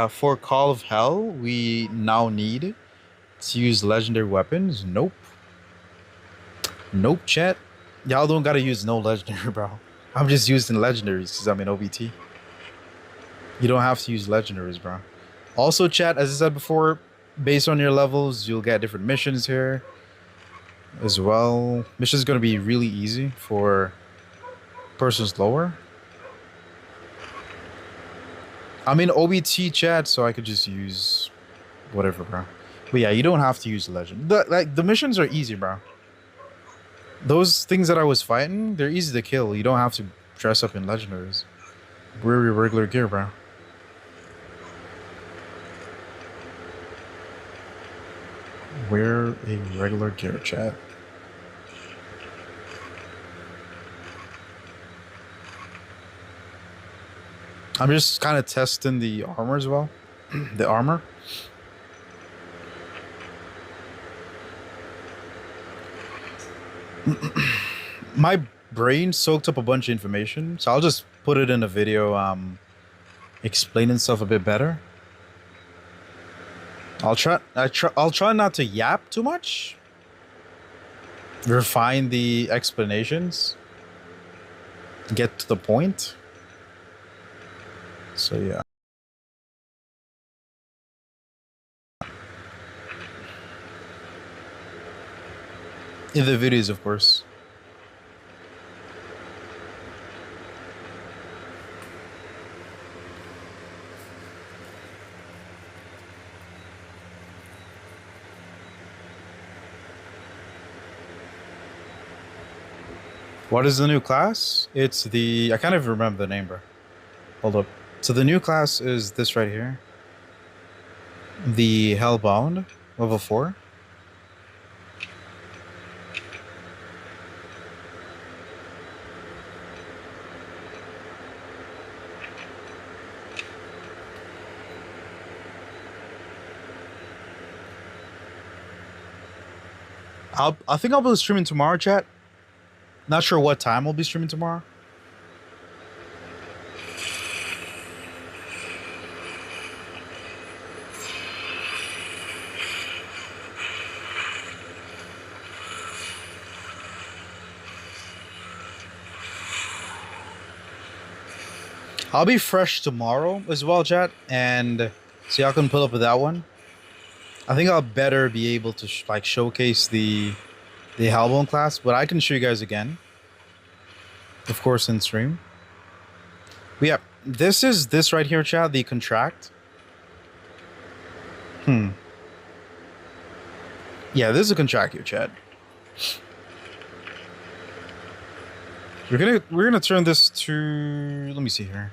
For Call of Hell, we now need to use legendary weapons. Nope. Nope, chat. Y'all don't gotta use no legendary, bro. I'm just using legendaries because I'm in OBT. You don't have to use legendaries, bro. Also, chat, as I said before, based on your levels, you'll get different missions here as well. Mission's gonna be really easy for persons lower. I'm in OBT chat, so I could just use whatever, bro. But yeah, you don't have to use legend. The missions are easy, bro. Those things that I was fighting, they're easy to kill. You don't have to dress up in legendaries. Wear your regular gear, bro. Wear a regular gear, chat. I'm just kind of testing the armor as well. The armor. My brain soaked up a bunch of information, so I'll just put it in a video explaining stuff a bit better. I'll try not to yap too much. Refine the explanations. Get to the point. So yeah. In the videos, of course. What is the new class? It's the... I can't even remember the name, bro. Hold up. So the new class is this right here. The Hellbound, level 4. I think I'll be streaming tomorrow, chat. Not sure what time I'll be streaming tomorrow. I'll be fresh tomorrow as well, chat, and so y'all can pull up with that one. I think I'll better be able to showcase the Helbound class, but I can show you guys again, of course, in stream. But yeah, this is this right here, chat, the contract. Yeah, this is a contract here, chat. We're gonna turn this to, let me see here.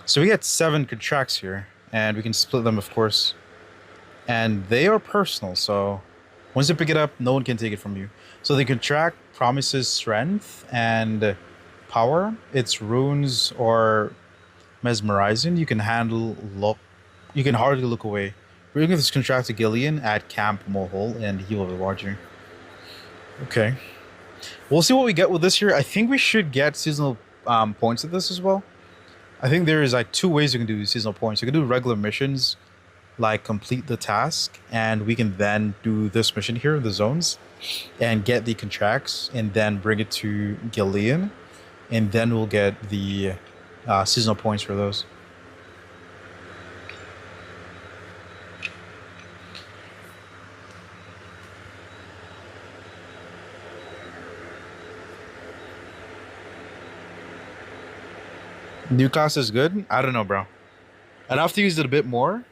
So we get 7 contracts here, and we can split them, of course. And they are personal, so once you pick it up, no one can take it from you. So the contract promises strength and power. Its runes are mesmerizing. You can you can hardly look away. Bring this contract to Gillian at Camp Mohole, and he will reward you. Okay. We'll see what we get with this here. I think we should get seasonal points at this as well. I think there is like 2 ways you can do seasonal points. You can do regular missions, like complete the task, and we can then do this mission here, the zones, and get the contracts, and then bring it to Gillian, and then we'll get the seasonal points for those. New class is good? I don't know, bro. I'd have to use it a bit more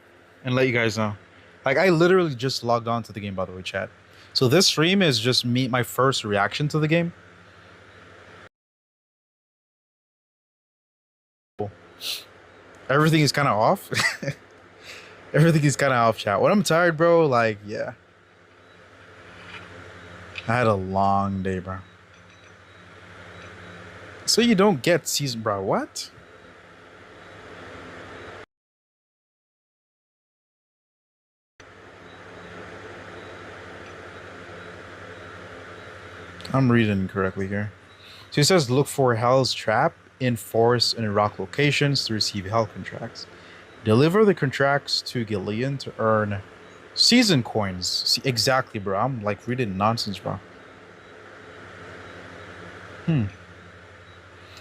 and let you guys know. Like, I literally just logged on to the game, by the way, chat. So this stream is just my first reaction to the game. Everything is kind of off. Everything is kind of off, chat. When I'm tired, bro, like, yeah. I had a long day, bro. So you don't get season, bro. What? I'm reading correctly here. So it says look for Hell's Trap in forest and rock locations to receive Hell contracts. Deliver the contracts to Gillian to earn season coins. See, exactly, bro. I'm like reading nonsense, bro.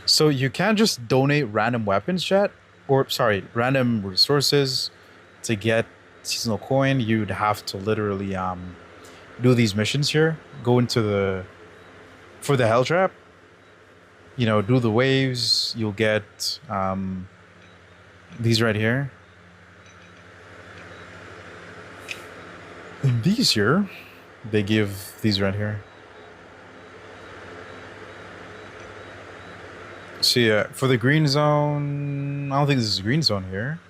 So you can't just donate random weapons, chat, or sorry, random resources to get seasonal coin. You'd have to literally do these missions here. Go into the for the hell trap. You know, do the waves. You'll get these right here. And these here, they give these right here. So yeah, for the green zone, I don't think this is a green zone here.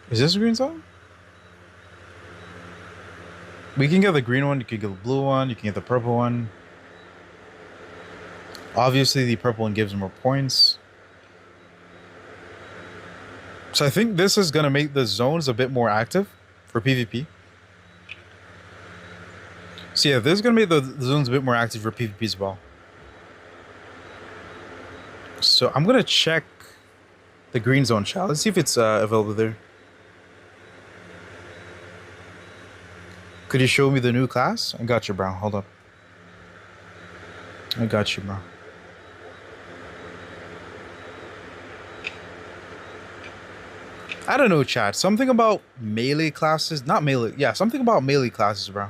Is this a green zone? We can get the green one, you can get the blue one, you can get the purple one. Obviously, the purple one gives more points. So I think this is going to make the zones a bit more active for PvP. So yeah, this is going to make the zones a bit more active for PvP as well. So I'm going to check the green zone chat. Let's see if it's available there. Could you show me the new class? I got you, bro. Hold up. I got you, bro. I don't know, chat. Something about melee classes. Not melee. Yeah, something about melee classes, bro.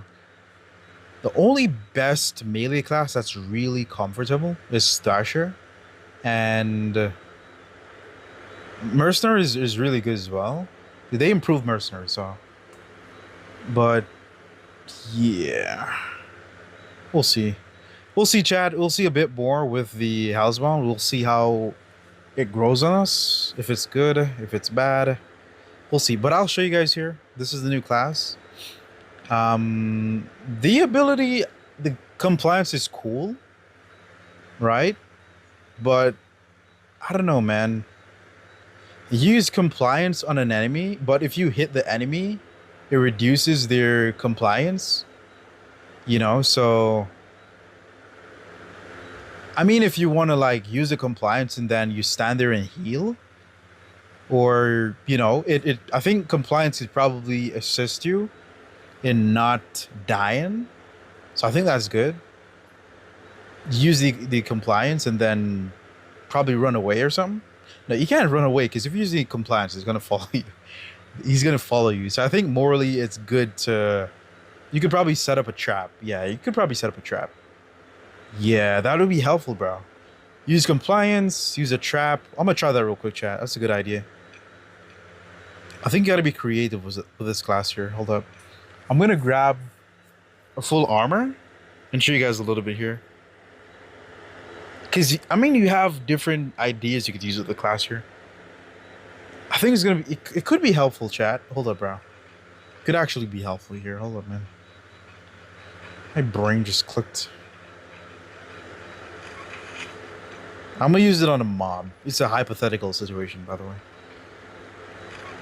The only best melee class that's really comfortable is Stasher. And Mercenary is really good as well. They improved Mercenary, so. But, yeah. We'll see. We'll see, chat. We'll see a bit more with the Housebound. We'll see how it grows on us. If it's good, if it's bad. We'll see. But I'll show you guys here. This is the new class. The ability, the compliance is cool. Right? But I don't know, man. Use compliance on an enemy, but if you hit the enemy, it reduces their compliance. You know, so I mean, if you want to like use the compliance and then you stand there and heal, or you know, it I think compliance could probably assist you in not dying. So I think that's good. Use the compliance and then probably run away or something. No, you can't run away because if you use the compliance, he's gonna follow you. He's gonna follow you. So I think morally, it's good to. You could probably set up a trap. Yeah, you could probably set up a trap. Yeah, that would be helpful, bro. Use compliance. Use a trap. I'm gonna try that real quick, chat. That's a good idea. I think you gotta be creative with this class here. Hold up. I'm gonna grab a full armor and show you guys a little bit here. Because, I mean, you have different ideas you could use with the class here. I think it's going to be... It could be helpful, chat. Hold up, bro. It could actually be helpful here. Hold up, man. My brain just clicked. I'm going to use it on a mob. It's a hypothetical situation, by the way.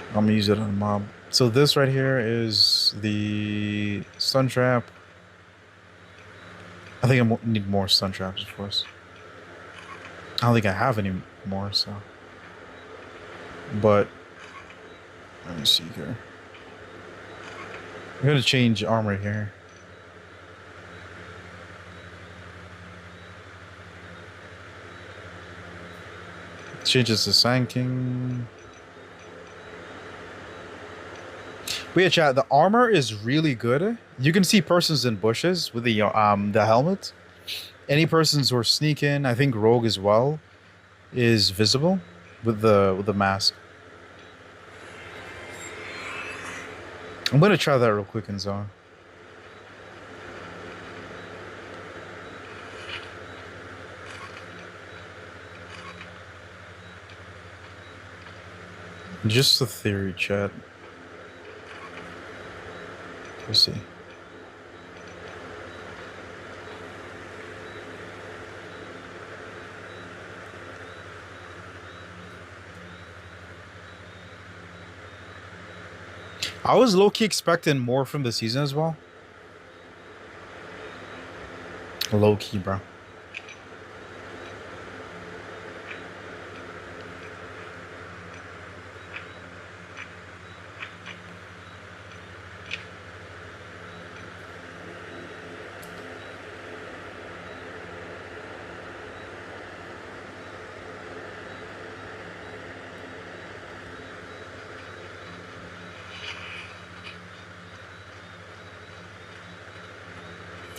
I'm going to use it on a mob. So this right here is the stun trap. I think I need more stun traps, of course. I don't think I have any more, so. But let me see here. I'm gonna change armor here. Changes to Sand King. But yeah, chat, the armor is really good. You can see persons in bushes with the helmet. Any persons who are sneaking, I think Rogue as well, is visible with the mask. I'm gonna try that real quick in zone. Just a theory, chat. Let's see. I was low-key expecting more from the season as well. Low-key, bro.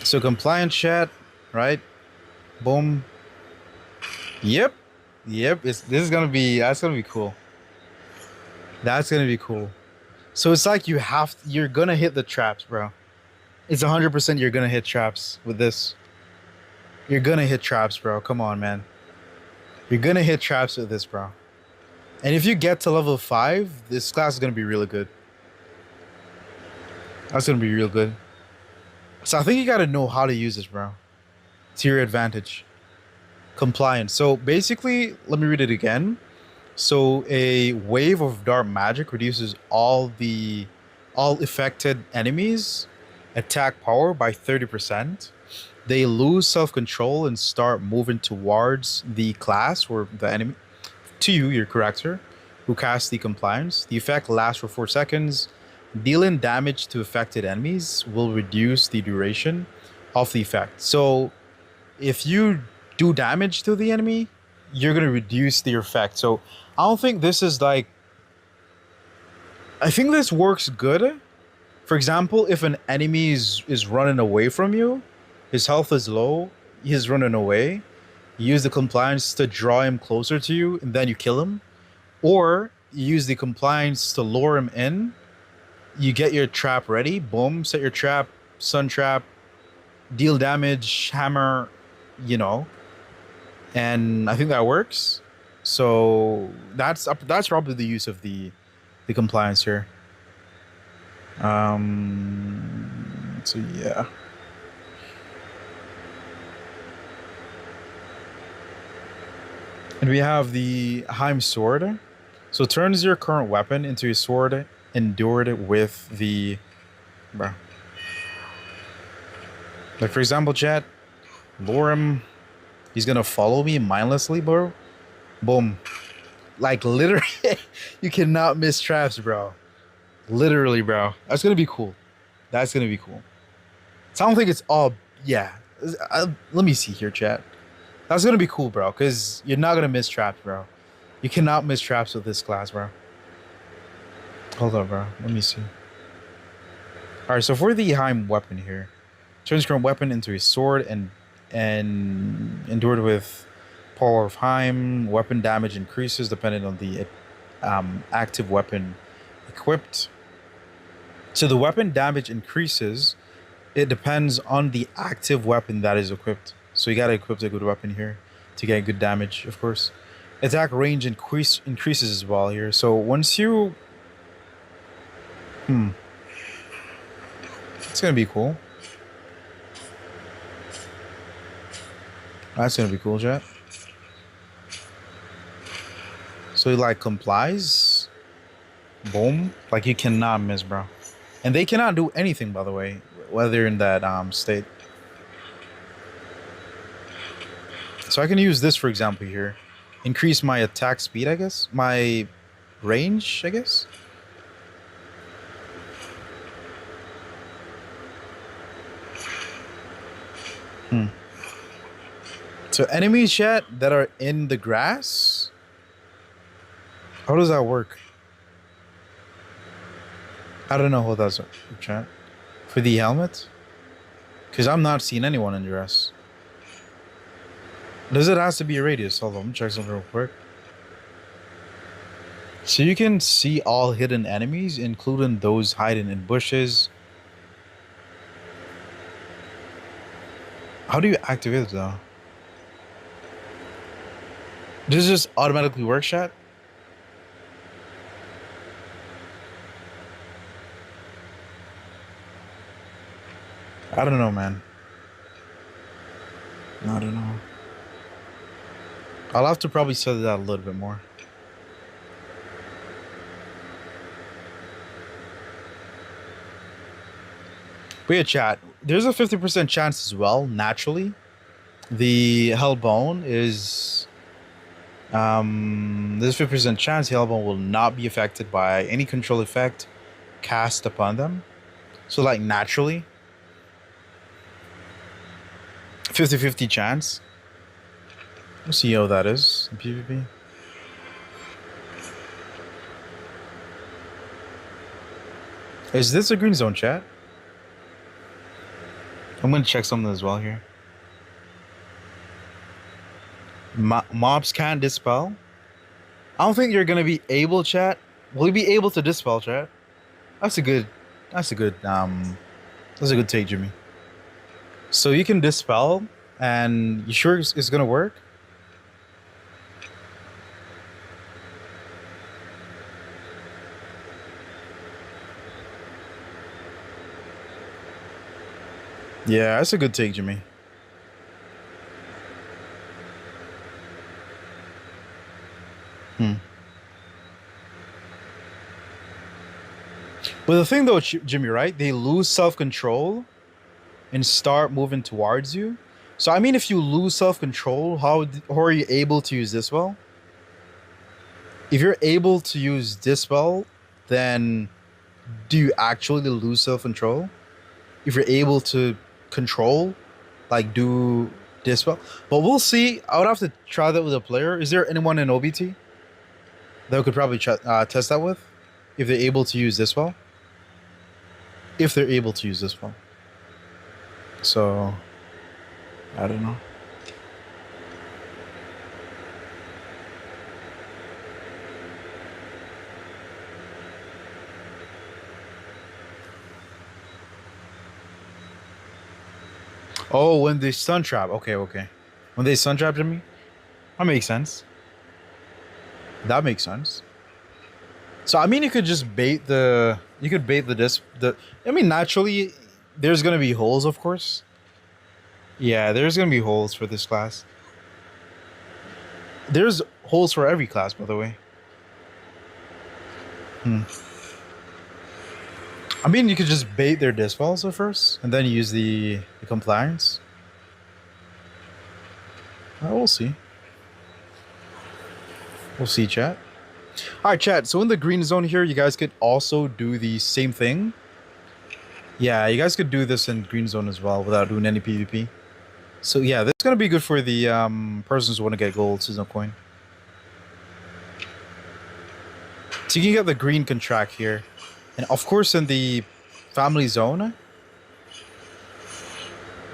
So compliant chat, right? Boom. Yep. Yep. This is gonna be that's gonna be cool. That's gonna be cool. So it's like you're gonna hit the traps, bro. It's 100% you're gonna hit traps with this. You're gonna hit traps, bro. Come on, man. You're gonna hit traps with this, bro. And if you get to level 5, this class is gonna be really good. That's gonna be real good. So I think you gotta know how to use this, bro. To your advantage. Compliance. So basically, let me read it again. So a wave of dark magic reduces all affected enemies attack power by 30%. They lose self-control and start moving towards the class or the enemy to you, your character, who casts the compliance. The effect lasts for 4 seconds. Dealing damage to affected enemies will reduce the duration of the effect. So if you do damage to the enemy, you're gonna reduce the effect. So I don't think this is like. I think this works good. For example, if an enemy is running away from you, his health is low, he's running away. You use the compliance to draw him closer to you, and then you kill him. Or you use the compliance to lure him in. You get your trap ready. Boom, set your trap, sun trap, deal damage, hammer, you know. And I think that works. So that's probably the use of the compliance here. So yeah. And we have the Heim sword. So turns your current weapon into a sword endured with the bro. Like for example, chat, lure him. He's gonna follow me mindlessly, bro. Boom. Like literally, you cannot miss traps, bro. Literally, bro. That's gonna be cool. That's gonna be cool. So I don't think it's all. Yeah. Let me see here, chat. That's gonna be cool, bro. Cause you're not gonna miss traps, bro. You cannot miss traps with this class, bro. Hold on, bro. Let me see. All right. So for the Heim weapon here, turns current weapon into a sword and endured with power of Heim. Weapon damage increases depending on the active weapon equipped. So the weapon damage increases. It depends on the active weapon that is equipped. So you gotta equip a good weapon here to get good damage, of course. Attack range increases as well here. So once you, it's gonna be cool. That's gonna be cool, chat. So he like complies. Boom. Like you cannot miss, bro. And they cannot do anything, by the way, whether in that state. So I can use this, for example, here. Increase my attack speed, I guess. My range, I guess. So enemies, chat, that are in the grass. How does that work? I don't know how that's chat. For the helmet? Because I'm not seeing anyone in grass. Does it have to be a radius? Hold on, let me check something real quick. So you can see all hidden enemies, including those hiding in bushes. How do you activate it though? Does this just automatically work, chat? I don't know, man. I don't know. I'll have to probably study that a little bit more. But yeah, chat. There's a 50% chance as well, naturally. The Hellbound is there's a 50% chance the Hellbound will not be affected by any control effect cast upon them. So like naturally. 50-50 chance. Let's see how that is in PvP. Is this a green zone, chat? I'm gonna check something as well here. Mobs can't dispel. I don't think you're gonna be able, chat. Will you be able to dispel, chat? That's a good. That's a good. That's a good take, Jimmy. So you can dispel, and you sure it's gonna work? Yeah, that's a good take, Jimmy. But the thing though, Jimmy, right? They lose self-control and start moving towards you. So I mean, if you lose self-control, how are you able to use Dispel? If you're able to use Dispel, then do you actually lose self-control? If you're able to control, like do Dispel, but we'll see. I would have to try that with a player. Is there anyone in OBT that we could probably test that with, if they're able to use Dispel? If they're able to use Dispel. So I don't know. Oh, when they stun trap. Okay, okay. When they stun trap Jimmy, that makes sense. That makes sense. So I mean, you could just bait the. You could bait the. I mean, naturally, there's gonna be holes, of course. Yeah, there's gonna be holes for this class. There's holes for every class, by the way. I mean, you could just bait their dispels at first, and then use the compliance. We'll see. We'll see, chat. All right, chat. So in the green zone here, you guys could also do the same thing. Yeah, you guys could do this in green zone as well without doing any PvP. So yeah, this is gonna be good for the persons who want to get gold seasonal coin. So you can get the green contract here, and of course in the family zone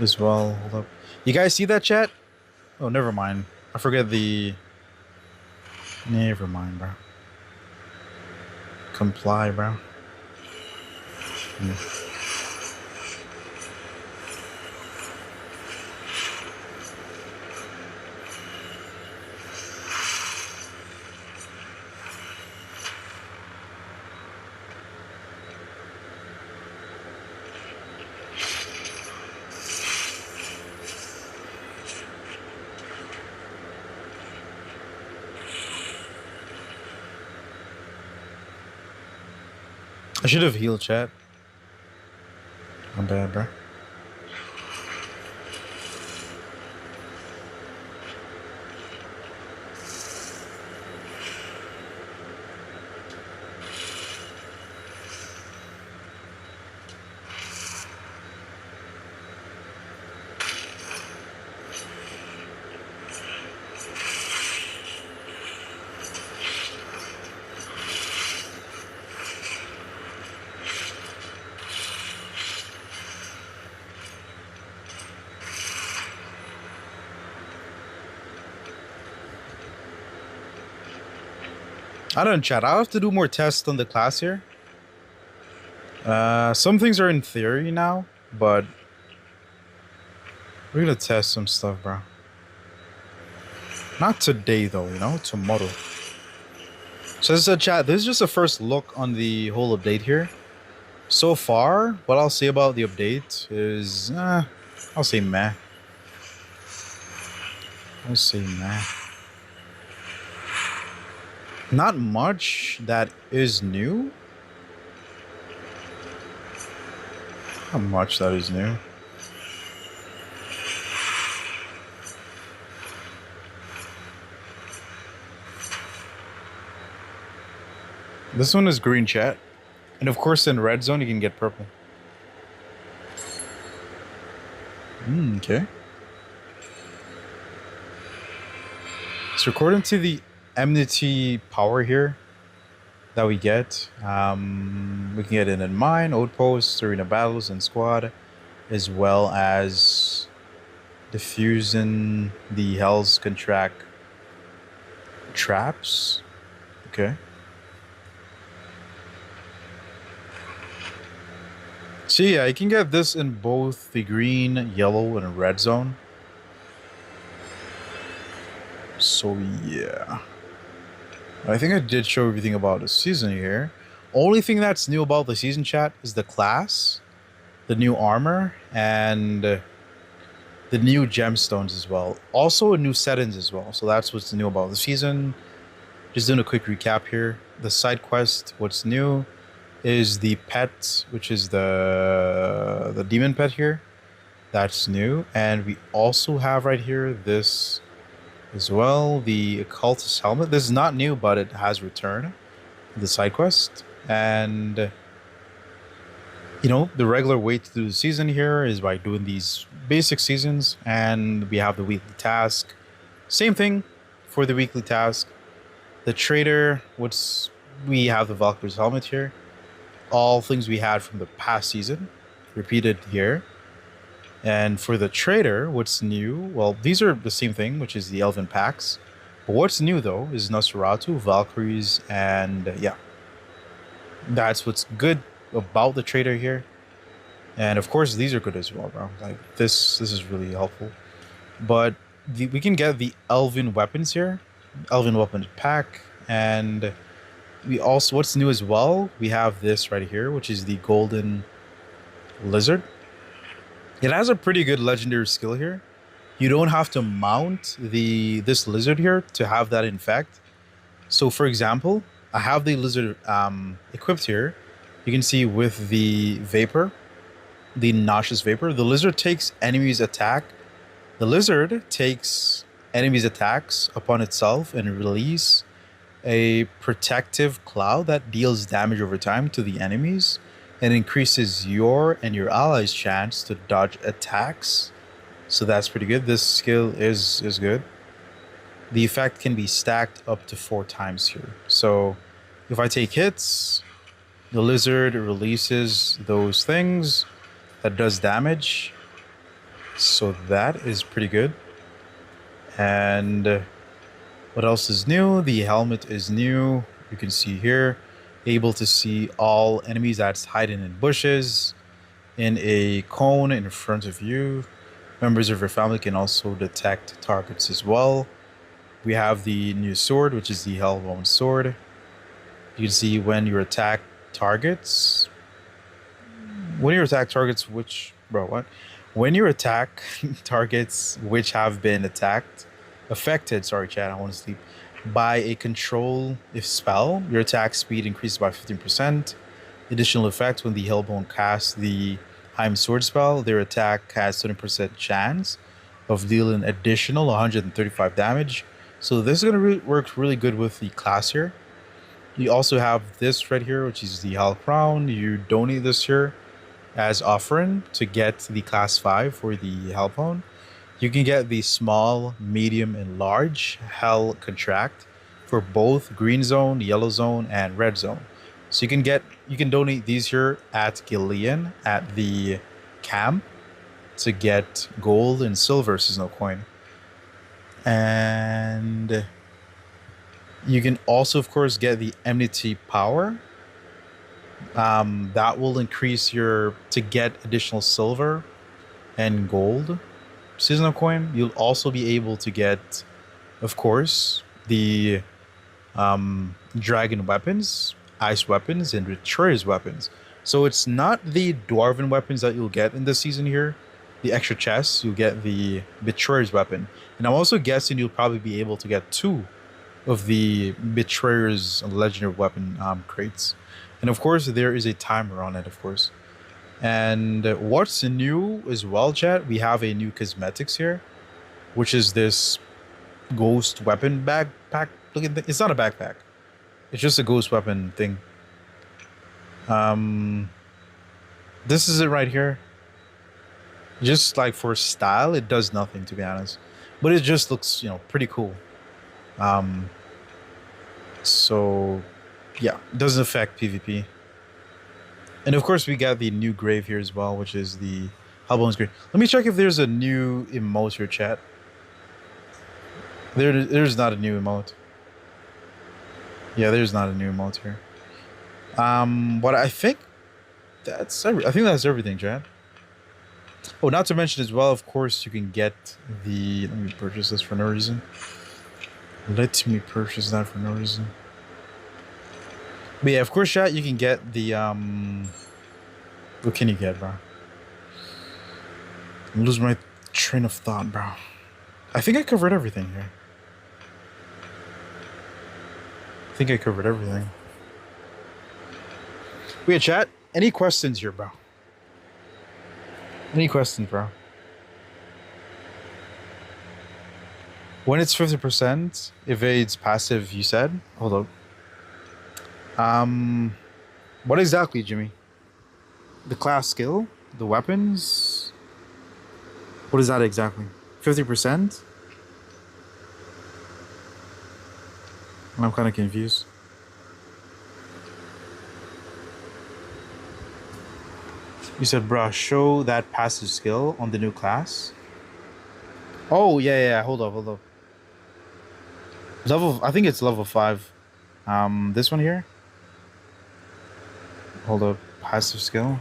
as well. Hold up, you guys see that, chat? Oh, never mind. I forget the. Never mind, bro. Comply, bro. I should have healed, chat. I'm bad, bro. I don't know, chat. I'll have to do more tests on the class here. Some things are in theory now, but we're gonna test some stuff, bro. Not today, though, you know? Tomorrow. So as I said, chat, this is just a first look on the whole update here. So far, what I'll say about the update is, I'll say meh. I'll say meh. Not much that is new. Not much that is new. This one is green, chat. And of course, in red zone, you can get purple. Okay. So according to the enmity power here that we get, we can get it in mine, outposts, arena battles, and squad, as well as diffusing the Hell's contract traps. Okay. So yeah, you can get this in both the green, yellow, and red zone. So yeah. I think I did show everything about the season here. Only thing that's new about the season, chat, is the class, the new armor, and the new gemstones as well. Also new settings as well. So that's what's new about the season. Just doing a quick recap here. The side quest, what's new is the pet, which is the demon pet here. That's new. And we also have right here this as well, the occultist helmet. This is not new, but it has returned, the side quest. And you know, the regular way to do the season here is by doing these basic seasons, and we have the weekly task. Same thing for the weekly task. The trader, we have the Valkyrie's helmet here. All things we had from the past season repeated here. And for the trader, what's new? Well, these are the same thing, which is the Elven packs. But what's new though is Nosferatu, Valkyries, and yeah, that's what's good about the trader here. And of course, these are good as well, bro. Like this is really helpful. But we can get the Elven weapons here, Elven weapons pack, and we also, what's new as well, we have this right here, which is the golden lizard. It has a pretty good legendary skill here. You don't have to mount this lizard here to have that infect. So for example, I have the lizard equipped here. You can see with the vapor, the nauseous vapor, the lizard takes enemies attack. The lizard takes enemies attacks upon itself and release a protective cloud that deals damage over time to the enemies and increases your and your allies' chance to dodge attacks. So that's pretty good. This skill is good. The effect can be stacked up to 4 times here. So if I take hits, the lizard releases those things that does damage. So that is pretty good. And what else is new? The helmet is new. You can see here, able to see all enemies that's hiding in bushes, in a cone in front of you. Members of your family can also detect targets as well. We have the new sword, which is the Helbound sword. You can see when you attack targets. When you attack targets which... Bro, what? When you attack targets which have been affected, sorry chat, I want to sleep, by a control if spell, your attack speed increases by 15%. Additional effect, when the Hellbound casts the Heim sword spell, their attack has 20% chance of dealing additional 135 damage. So this is going to work really good with the class here. You also have this right here, which is the Hell Crown. You donate this here as offering to get the class 5 for the Hellbound. You can get the small, medium, and large Hell contract for both green zone, yellow zone, and red zone. So you can donate these here at Gillian at the camp to get gold and silver seasonal coin. And you can also, of course, get the enmity power. That will increase to get additional silver and gold seasonal coin. You'll also be able to get, of course, the dragon weapons, ice weapons, and Betrayer's weapons. So it's not the dwarven weapons that you'll get in this season here, the extra chests. You'll get the betrayer's weapon, and I'm also guessing you'll probably be able to get two of the betrayer's legendary weapon crates, and of course there is a timer on it, of course. And what's new as well, chat? We have a new cosmetics here, which is this ghost weapon backpack looking thing. It's not a backpack. It's just a ghost weapon thing. Um, this is it right here. Just like for style, it does nothing to be honest, but it just looks pretty cool. Um, so yeah, it doesn't affect PvP. And of course, we got the new grave here as well, which is the Helbound's grave. Let me check if there's a new emote here, chat. There's not a new emote. Yeah, there's not a new emote here. But I think I think that's everything, chat. Oh, not to mention as well, of course, you can get the. Let me purchase this for no reason. Let me purchase that for no reason. But yeah, of course, chat, you can get the What can you get, bro? I'm losing my train of thought, bro. I think I covered everything here. I think I covered everything. But yeah, chat, any questions here, bro? Any questions, bro? When it's 50%, evades passive, you said? Hold up. What exactly, Jimmy? The class skill? The weapons? What is that exactly? 50%? I'm kind of confused. You said, bruh, show that passive skill on the new class? Oh, yeah. Hold up. I think it's level 5. This one here? Hold up. Passive skill?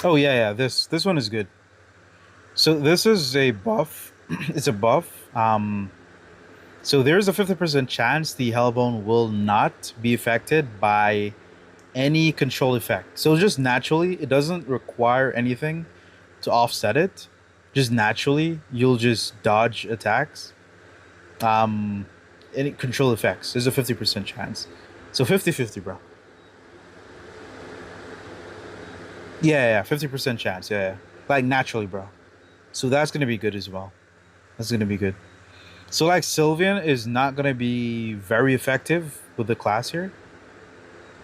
Oh, yeah. This one is good. So this is a buff. It's a buff. So there's a 50% chance the Hellbound will not be affected by any control effect. So just naturally, it doesn't require anything to offset it. Just naturally, you'll just dodge attacks. Any control effects. There's a 50% chance. So 50-50, bro. Yeah, 50% chance. Yeah. Like naturally, bro. So that's gonna be good as well. That's gonna be good. So like Sylvian is not gonna be very effective with the class here.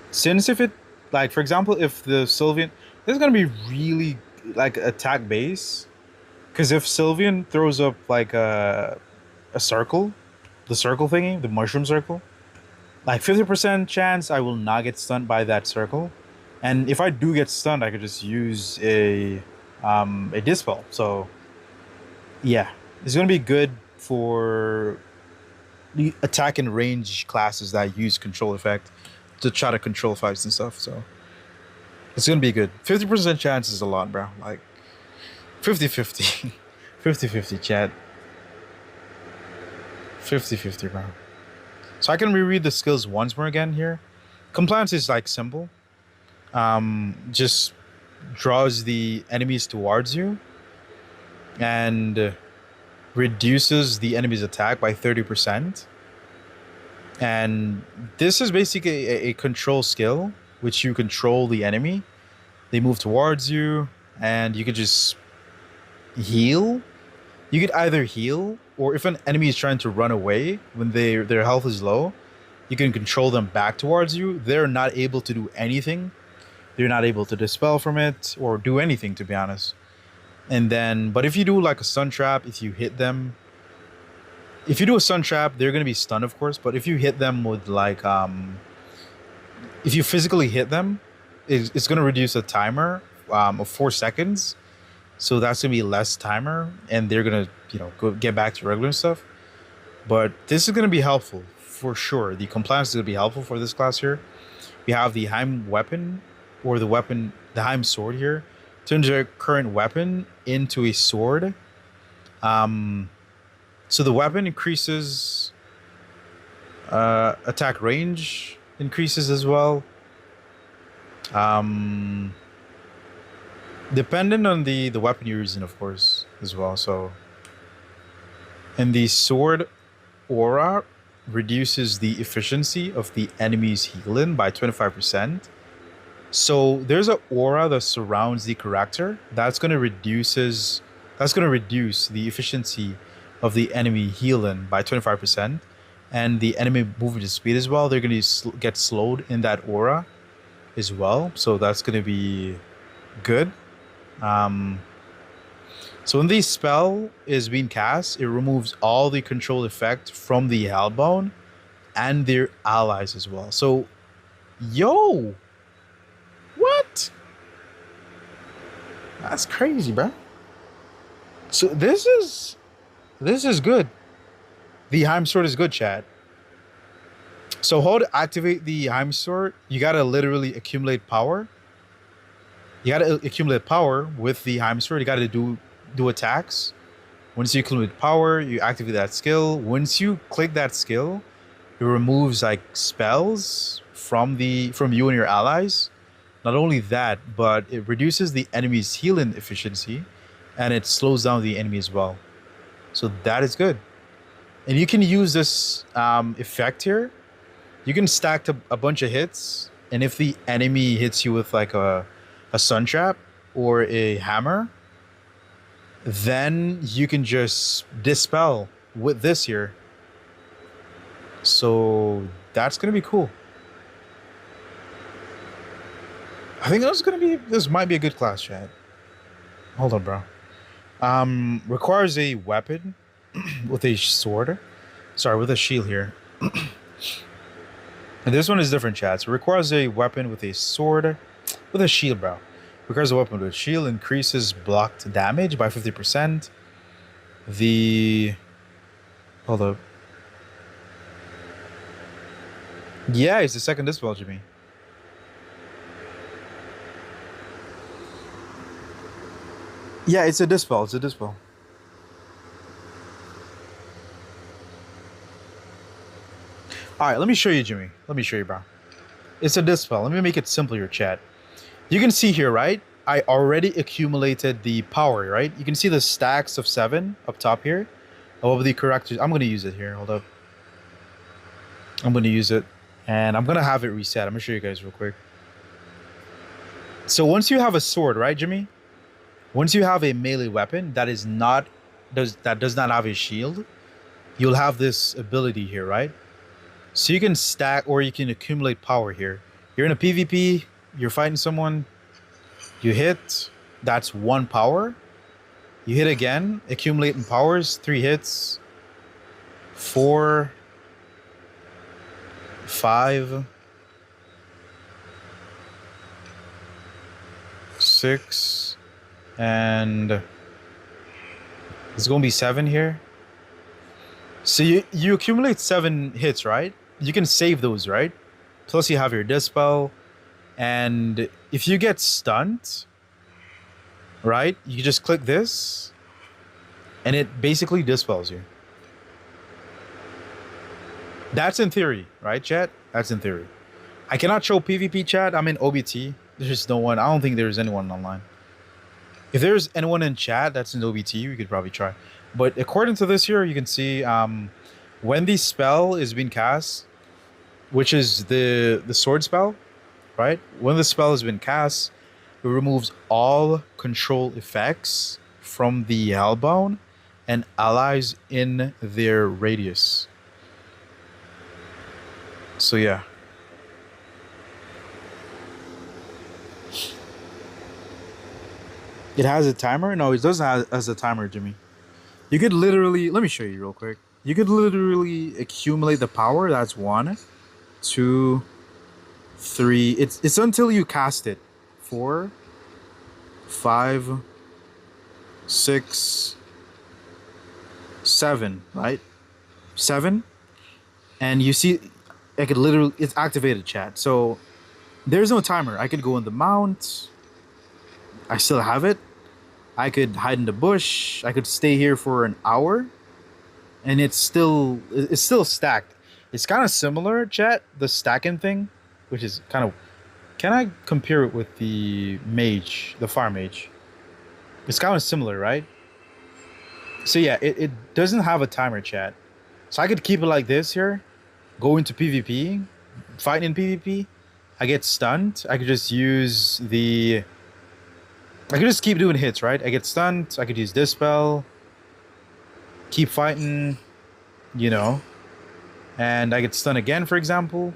Since if it like for example if the Sylvian this is gonna be really like attack base. Cause if Sylvian throws up like a circle, the circle thingy, the mushroom circle, like 50% chance I will not get stunned by that circle. And if I do get stunned, I could just use a Dispel. So yeah, it's gonna be good for the attack and range classes that use control effect to try to control fights and stuff. So it's gonna be good. 50% chance is a lot, bro. Like 50-50. 50-50, chat. 50-50, bro. So I can reread the skills once more again here. Compliance is like simple. Just draws the enemies towards you and reduces the enemy's attack by 30%. And this is basically a control skill, which you control the enemy. They move towards you, and you could just heal. You could either heal, or if an enemy is trying to run away when their health is low, you can control them back towards you. They're not able to do anything. They're not able to dispel from it or do anything, to be honest. And then, but if you do like a stun trap, if you hit them, if you do a stun trap, they're gonna be stunned, of course. But if you hit them with like, if you physically hit them, it's gonna reduce a timer of 4 seconds. So that's gonna be less timer, and they're gonna go get back to regular stuff. But this is gonna be helpful for sure. The compliance is gonna be helpful for this class here. We have the Heim weapon, or the Heim sword here, turns your current weapon into a sword. Um, so the weapon increases attack range increases as well. Um, Dependent on the weapon you're using, of course, as well. So, and the sword aura reduces the efficiency of the enemy's healing by 25%. So there's an aura that surrounds the character that's gonna reduce the efficiency of the enemy healing by 25%, and the enemy movement speed as well. They're gonna get slowed in that aura as well. So that's gonna be good. Um, so when the spell is being cast, it removes all the control effect from the Hellbound and their allies as well. So, yo, what? That's crazy, bro. So this is good. The Heim Sword is good, Chad. So how to activate the Heim Sword? You gotta literally accumulate power. You gotta accumulate power with the Heim Sword. You gotta do attacks. Once you accumulate power, you activate that skill. Once you click that skill, it removes like spells from you and your allies. Not only that, but it reduces the enemy's healing efficiency, and it slows down the enemy as well. So that is good. And you can use this effect here. You can stack a bunch of hits, and if the enemy hits you with like a sun trap or a hammer, then you can just dispel with this here. So that's gonna be cool. I think this might be a good class, chat. Hold on, bro. Requires a weapon with a sword. Sorry, with a shield here. And this one is different, chat. So requires a weapon with a sword with a shield, bro. Requires a weapon with a shield, increases blocked damage by 50%. Hold up. Yeah, it's the second Dispel, Jimmy. Yeah, it's a Dispel. It's a Dispel. All right, let me show you, Jimmy. Let me show you, bro. It's a Dispel. Let me make it simpler, chat. You can see here, right? I already accumulated the power, right? You can see the stacks of 7 up top here. Above the characters. I'm going to use it here. Hold up. I'm going to use it. And I'm going to have it reset. I'm going to show you guys real quick. So once you have a sword, right, Jimmy? Once you have a melee weapon that does not have a shield, you'll have this ability here, right? So you can stack or you can accumulate power here. You're in a PvP, you're fighting someone, you hit, that's 1 power. You hit again, accumulating powers, 3 hits, 4, 5, 6, and it's gonna be 7 here. So you accumulate 7 hits, right? You can save those, right? Plus you have your Dispel, and if you get stunned, right, you just click this and it basically dispels you. That's in theory, right, chat? That's in theory. I cannot show PvP, chat. I'm in OBT. There's no one. I don't think there's anyone online. If there's anyone in chat that's in OBT, we could probably try. But according to this here, you can see when the spell is being cast, which is the sword spell, right? When the spell has been cast, it removes all control effects from the Hellbound and allies in their radius. So yeah. It has a timer? No, it doesn't have as a timer, Jimmy. You could literally, let me show you real quick. You could literally accumulate the power. That's 1, 2, 3. It's until you cast it. 4, 5, 6, 7, right? 7. And you see, I could literally, it's activated, chat. So there's no timer. I could go in the mount. I still have it. I could hide in the bush. I could stay here for an hour, and it's still stacked. It's kind of similar, chat, the stacking thing, which is kind of. Can I compare it with the mage, the fire mage? It's kind of similar, right? So yeah, it doesn't have a timer, chat. So I could keep it like this here, go into PvP, fight in PvP. I get stunned. I could just use the. I could just keep doing hits, right? I get stunned. I could use Dispel, keep fighting, you know, and I get stunned again, for example.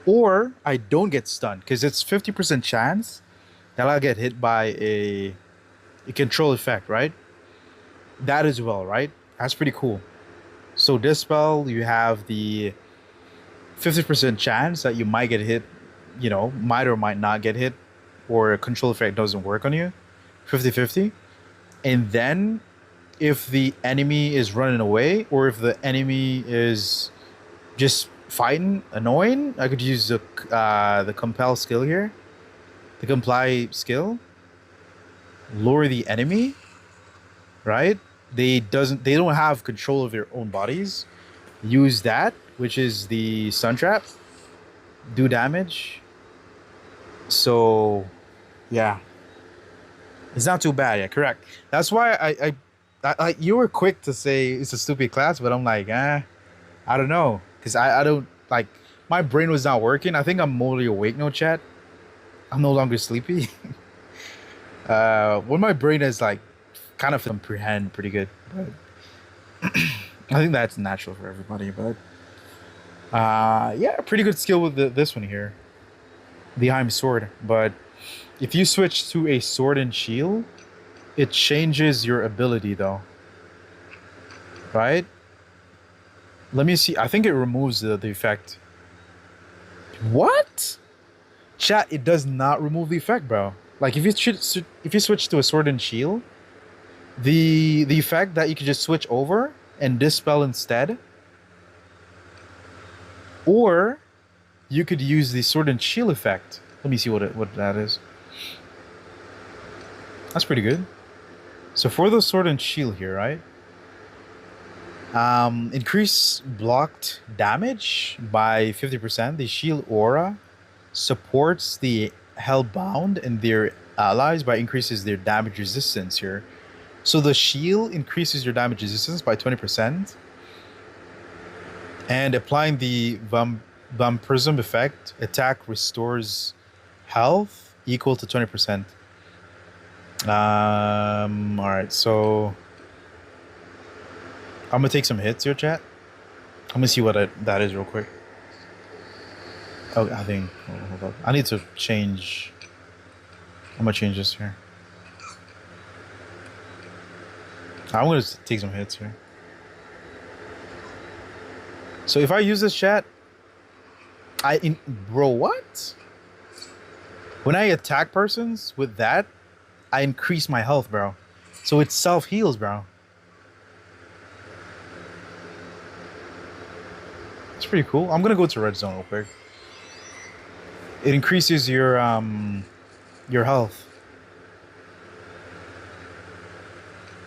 Or I don't get stunned because it's 50% chance that I'll get hit by a control effect, right? That as well, right? That's pretty cool. So Dispel, you have the 50% chance that you might get hit, might or might not get hit, or a control effect doesn't work on you. 50-50. And then if the enemy is running away, or if the enemy is just fighting, annoying, I could use the compel skill here. The comply skill. Lure the enemy, right? They don't have control of their own bodies. Use that, which is the stun trap. Do damage. So yeah. It's not too bad, yeah, correct. That's why I you were quick to say it's a stupid class, but I'm like, I don't know. Cause I don't like my brain was not working. I think I'm mostly awake no chat. I'm no longer sleepy. When my brain is like kind of comprehend pretty good. But I think that's natural for everybody, but yeah, pretty good skill with this one here. The Heim sword. But if you switch to a sword and shield, it changes your ability though. Right? Let me see. I think it removes the effect. What? Chat, it does not remove the effect, bro. Like if you switch to a sword and shield, the effect that you could just switch over and dispel instead, or you could use the sword and shield effect. Let me see what that is. That's pretty good. So for the sword and shield here, right? Increase blocked damage by 50%. The shield aura supports the Hellbound and their allies by increases their damage resistance here. So the shield increases your damage resistance by 20%. And applying the vampirism effect, attack restores health equal to 20%. Alright, so I'm gonna take some hits here, chat. I'm gonna see what that is real quick. Oh, I think. Hold up. I need to change. I'm gonna change this here. I'm gonna take some hits here. So if I use this chat, bro, what? When I attack persons with that, I increase my health, bro. So it self heals, bro. It's pretty cool. I'm gonna go to red zone real quick. It increases your health.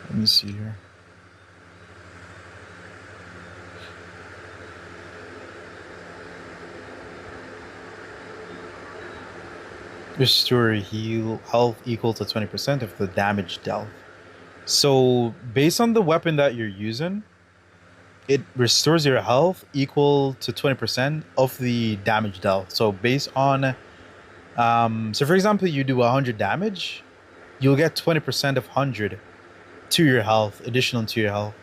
Let me see here. Restore heal health equal to 20% of the damage dealt. So based on the weapon that you're using, it restores your health equal to 20% of the damage dealt. So based on, so for example, you do 100 damage, you'll get 20% of 100 to your health, additional to your health,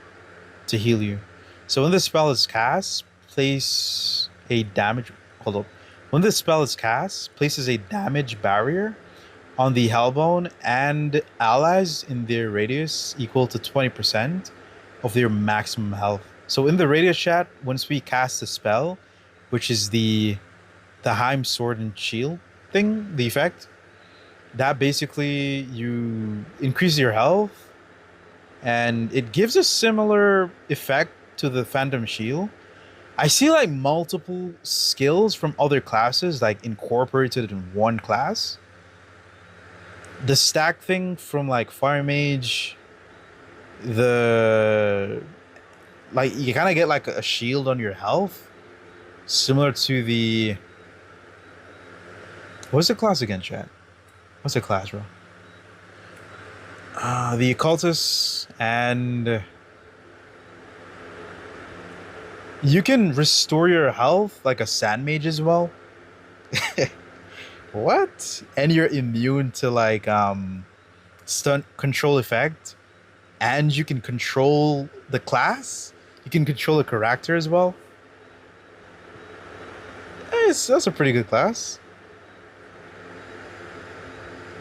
to heal you. So when the spell is cast, place a damage. Hold up. When the spell is cast, places a damage barrier on the Helbound and allies in their radius equal to 20% of their maximum health. So in the radius chat, once we cast the spell, which is the Heim sword and shield thing, the effect, that basically you increase your health, and it gives a similar effect to the Phantom Shield. I see like multiple skills from other classes like incorporated in one class. the stack thing from like Fire Mage, the like you kind of get like a shield on your health, similar to the what's the class again, chat? What's the class, bro? The occultist, and you can restore your health like a sand mage as well. What? And you're immune to like stunt control effect, and you can control the class. You can control the character as well. That's a pretty good class.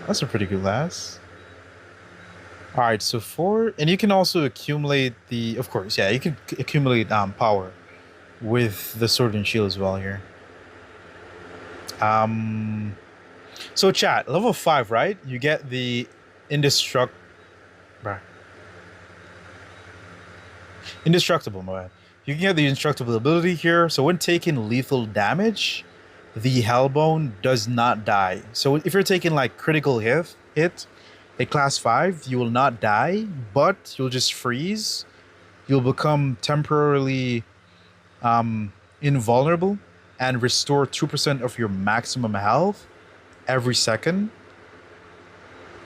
That's a pretty good class. All right, so four, and you can also accumulate the. Of course, yeah, you can accumulate power with the sword and shield as well here. So chat level 5, right? You get the indestruct, bruh. Indestructible, my bad. You can get the indestructible ability here. So when taking lethal damage, the Hellbound does not die. So if you're taking like critical hit at class 5, you will not die, but you'll just freeze. You'll become temporarily invulnerable and restore 2% of your maximum health every second.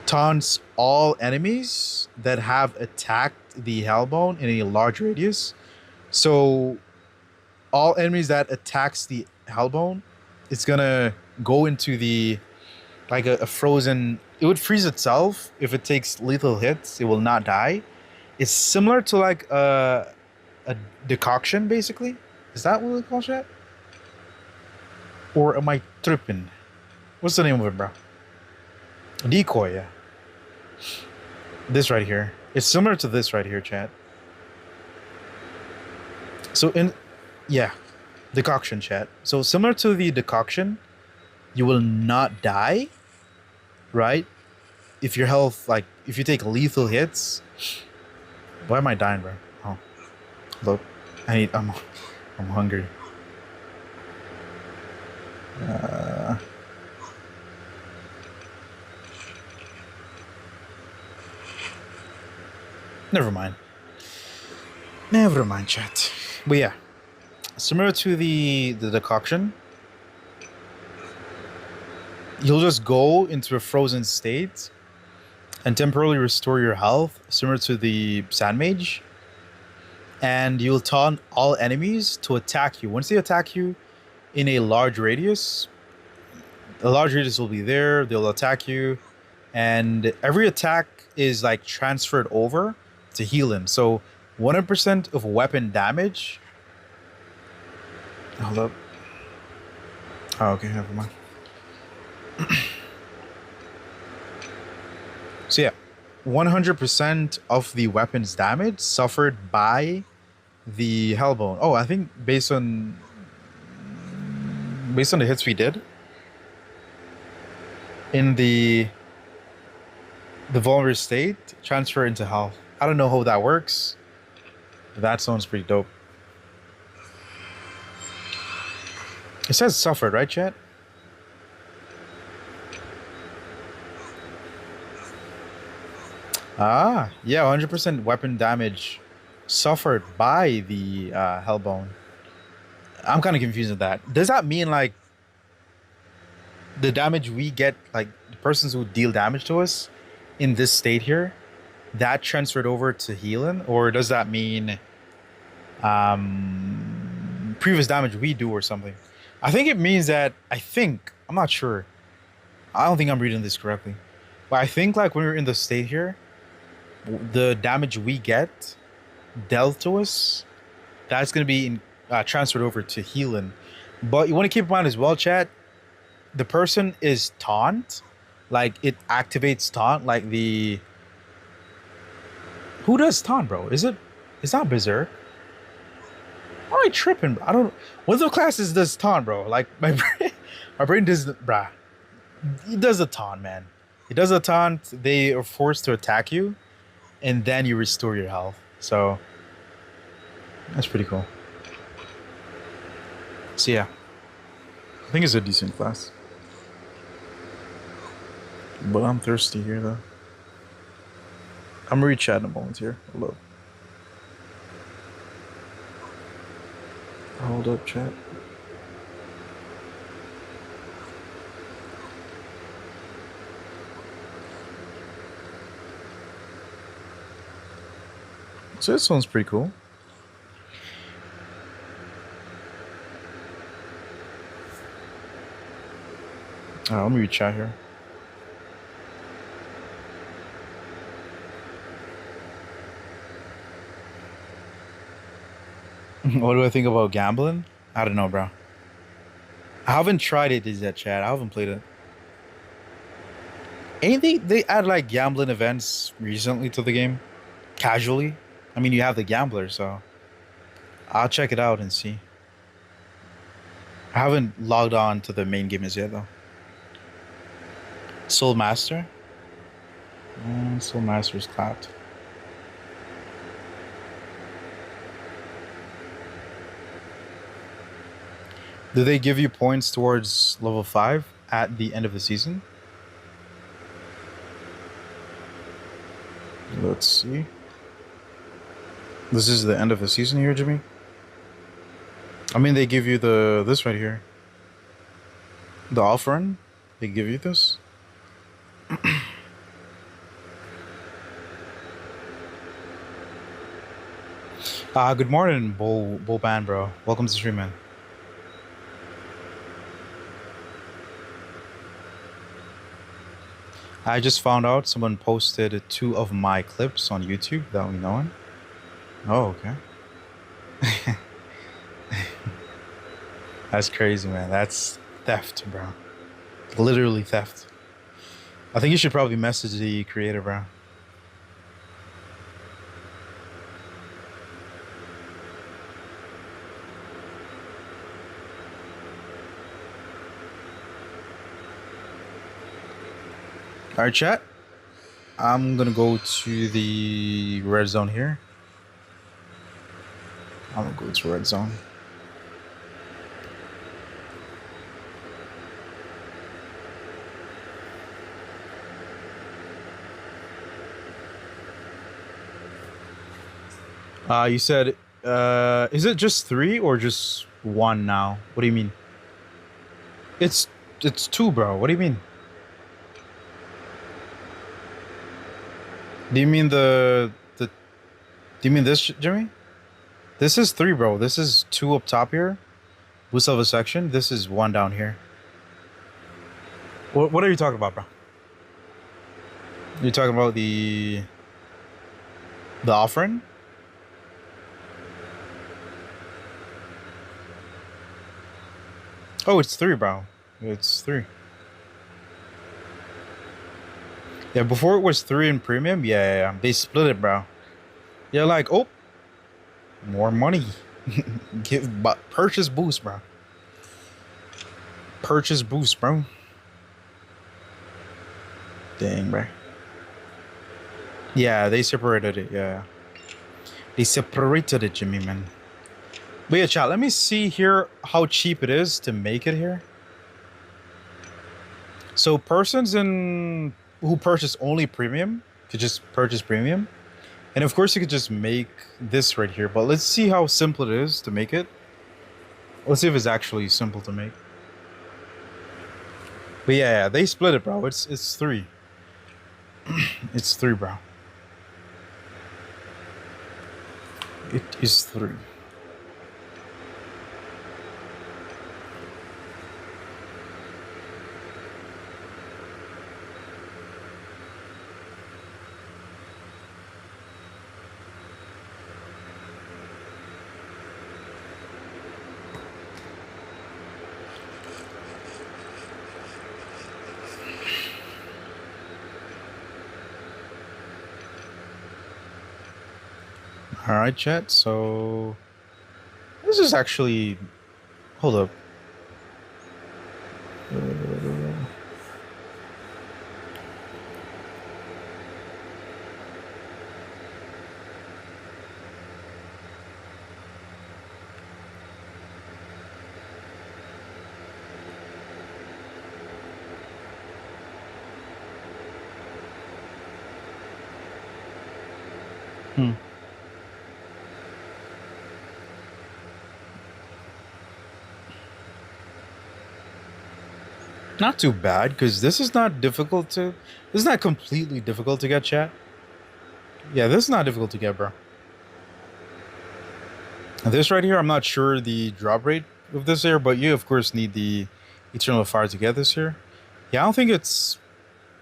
Taunts all enemies that have attacked the Hellbound in a large radius. So all enemies that attacks the Hellbound, it's gonna go into the like a frozen. It would freeze itself if it takes lethal hits. It will not die. It's similar to like a decoction, basically. Is that what we call that? Or am I tripping? What's the name of it, bro? Decoy, yeah. This right here. It's similar to this right here, chat. So yeah, decoction, chat. So similar to the decoction, you will not die, right? If your health, like, if you take lethal hits. Why am I dying, bro? Oh, look, I'm hungry. Never mind. Never mind, chat. But yeah, similar to the decoction, you'll just go into a frozen state and temporarily restore your health, similar to the Sand Mage. And you'll taunt all enemies to attack you. Once they attack you in a large radius, the large radius will be there. They'll attack you, and every attack is like transferred over to healing. So 100% of weapon damage. Hold up. Oh, okay, never mind. So yeah, 100% of the weapon's damage suffered by the Hellbound. Oh, I think based on the hits we did in the vulnerable state, transfer into health. I don't know how that works. But that sounds pretty dope. It says suffered, right, chat? Ah, yeah, 100% weapon damage suffered by the Hellbound. I'm kind of confused with that. Does that mean like the damage we get, like the persons who deal damage to us in this state here, that transferred over to healing, or does that mean previous damage we do or something? I think it means that. I'm not sure. I don't think I'm reading this correctly, but I think like when we're in the state here, the damage we get dealt to us, that's gonna be transferred over to healing. But you want to keep in mind as well, chat. The person is taunt, like it activates taunt, like the. Who does taunt, bro? Is that Berserk? Why am I tripping? I don't. One of the classes does taunt, bro. Like my brain does, bruh. It does a taunt, man. It does a taunt. They are forced to attack you, and then you restore your health. So that's pretty cool. So yeah, I think it's a decent class. But I'm thirsty here though. I'm gonna reach out in a moment here. Hold up. Hold up, chat. So this one's pretty cool. Let me reach out here. What do I think about gambling? I don't know, bro. I haven't tried it yet, chat. I haven't played it. Anything they add like gambling events recently to the game? Casually? I mean, you have the gambler, so I'll check it out and see. I haven't logged on to the main game as yet, though. Soul Master? Soul Master's clapped. Do they give you points towards level 5 at the end of the season? Let's see. This is the end of the season here, Jimmy? I mean, they give you this right here. The offering? They give you this? Good morning, Bull Band, bro. Welcome to the stream, man. I just found out someone posted 2 of my clips on YouTube without me knowing. Oh, okay. That's crazy, man. That's theft, bro. Literally theft. I think you should probably message the creator, bro. Alright, chat. I'm gonna go to the red zone here. I'm gonna go to red zone. You said, is it just 3 or just 1 now? What do you mean? It's 2, bro. What do you mean? Do you mean do you mean this, Jimmy? This is 3, bro. This is 2 up top here. Boost of a section. This is 1 down here. What are you talking about, bro? You're talking about the offering? Oh, it's 3, bro. It's 3. Yeah, before it was 3 in premium. Yeah. They split it, bro. Yeah, like, oh, more money. Purchase boost, bro. Purchase boost, bro. Dang, bro. Yeah, they separated it. Yeah, they separated it, Jimmy, man. But yeah, chat. Let me see here how cheap it is to make it here. So persons who purchase only premium could just purchase premium, and of course you could just make this right here. But let's see how simple it is to make it. Let's see if it's actually simple to make. But yeah, they split it, bro. It's 3. It's 3, bro. It is 3. All right, chat. So this is actually, hold up. Hmm. Not too bad, because this is not difficult to. This is not completely difficult to get, chat. Yeah, this is not difficult to get, bro. This right here, I'm not sure the drop rate of this here, but you of course need the Eternal Fire to get this here. Yeah, I don't think it's,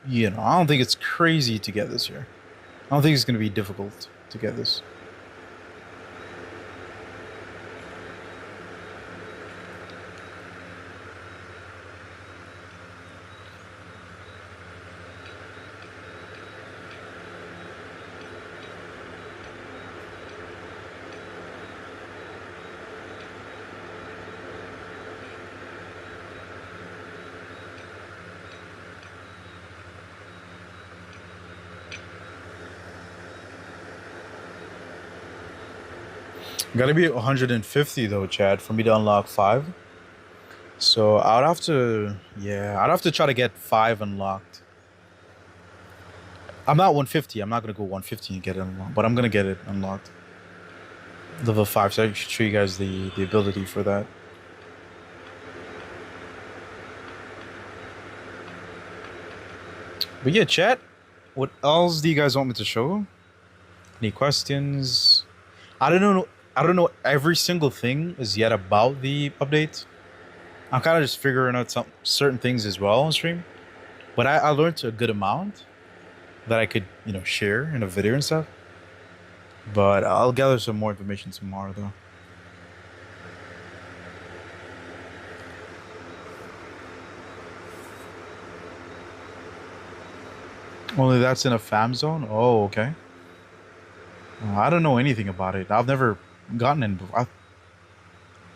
I don't think it's crazy to get this here. I don't think it's gonna be difficult to get this. Gotta be 150 though, Chad, for me to unlock 5. So I'd have to, yeah, I'd have to try to get 5 unlocked. I'm not 150. I'm not gonna go 150 and get it unlocked, but I'm gonna get it unlocked. Level 5, so I should show you guys the ability for that. But yeah, chat, what else do you guys want me to show? Any questions? I don't know. I don't know every single thing is yet about the update. I'm kind of just figuring out some certain things as well on stream. But I learned a good amount that I could, share in a video and stuff. But I'll gather some more information tomorrow, though. Only that's in a fam zone? Oh, okay. I don't know anything about it. I've never gotten in before.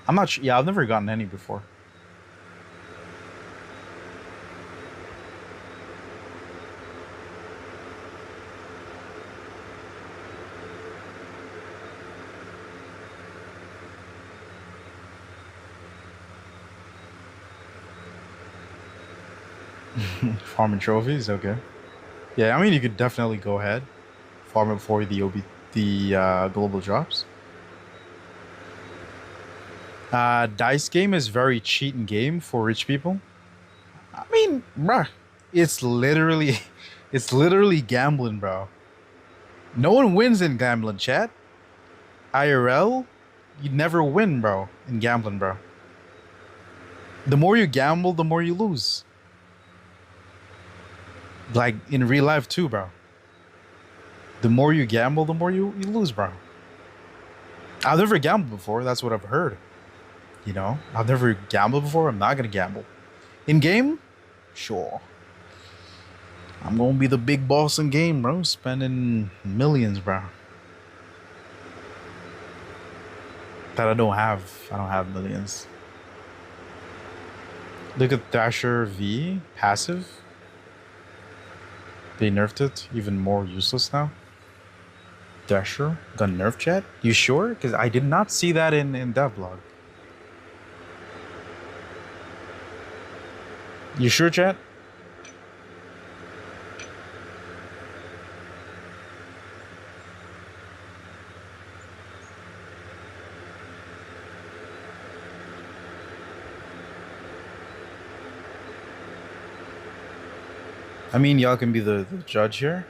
I'm not sure. Yeah, I've never gotten any before. Farming trophies? Okay. Yeah, I mean, you could definitely go ahead. Farm it before the global drops. Dice game is very cheating game for rich people. I mean, bruh, it's literally, it's literally gambling, bro. No one wins in gambling, chat. IRL, you never win, bro, in gambling, bro. The more you gamble, the more you lose. Like in real life too, bro. The more you gamble, the more you lose, bro. I've never gambled before. That's what I've heard. I've never gambled before. I'm not gonna gamble. In game, sure. I'm gonna be the big boss in game, bro. Spending millions, bro. That I don't have. I don't have millions. Look at Thrasher V passive. They nerfed it, even more useless now. Thrasher got nerf, chat? You sure? Because I did not see that in devlog. You sure, chat? I mean, y'all can be the judge here.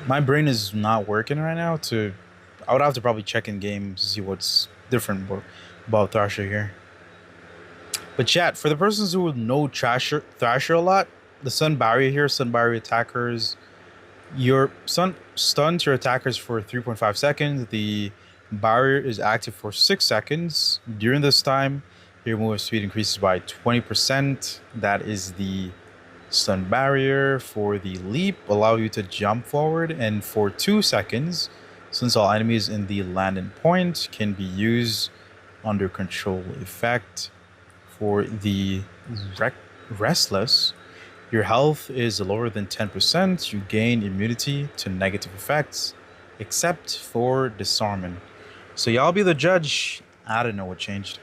My brain is not working right now I would have to probably check in game to see what's different about Thrasher here. But chat, for the persons who know Thrasher a lot, the Sun Barrier here, Sun Barrier attackers, your Sun stuns your attackers for 3.5 seconds. The barrier is active for 6 seconds. During this time, your movement speed increases by 20%. That is the stun barrier. For the leap, allow you to jump forward, and for 2 seconds, since all enemies in the landing point can be used under control effect. For the restless, your health is lower than 10%. You gain immunity to negative effects, except for disarmament. So y'all be the judge. I don't know what changed.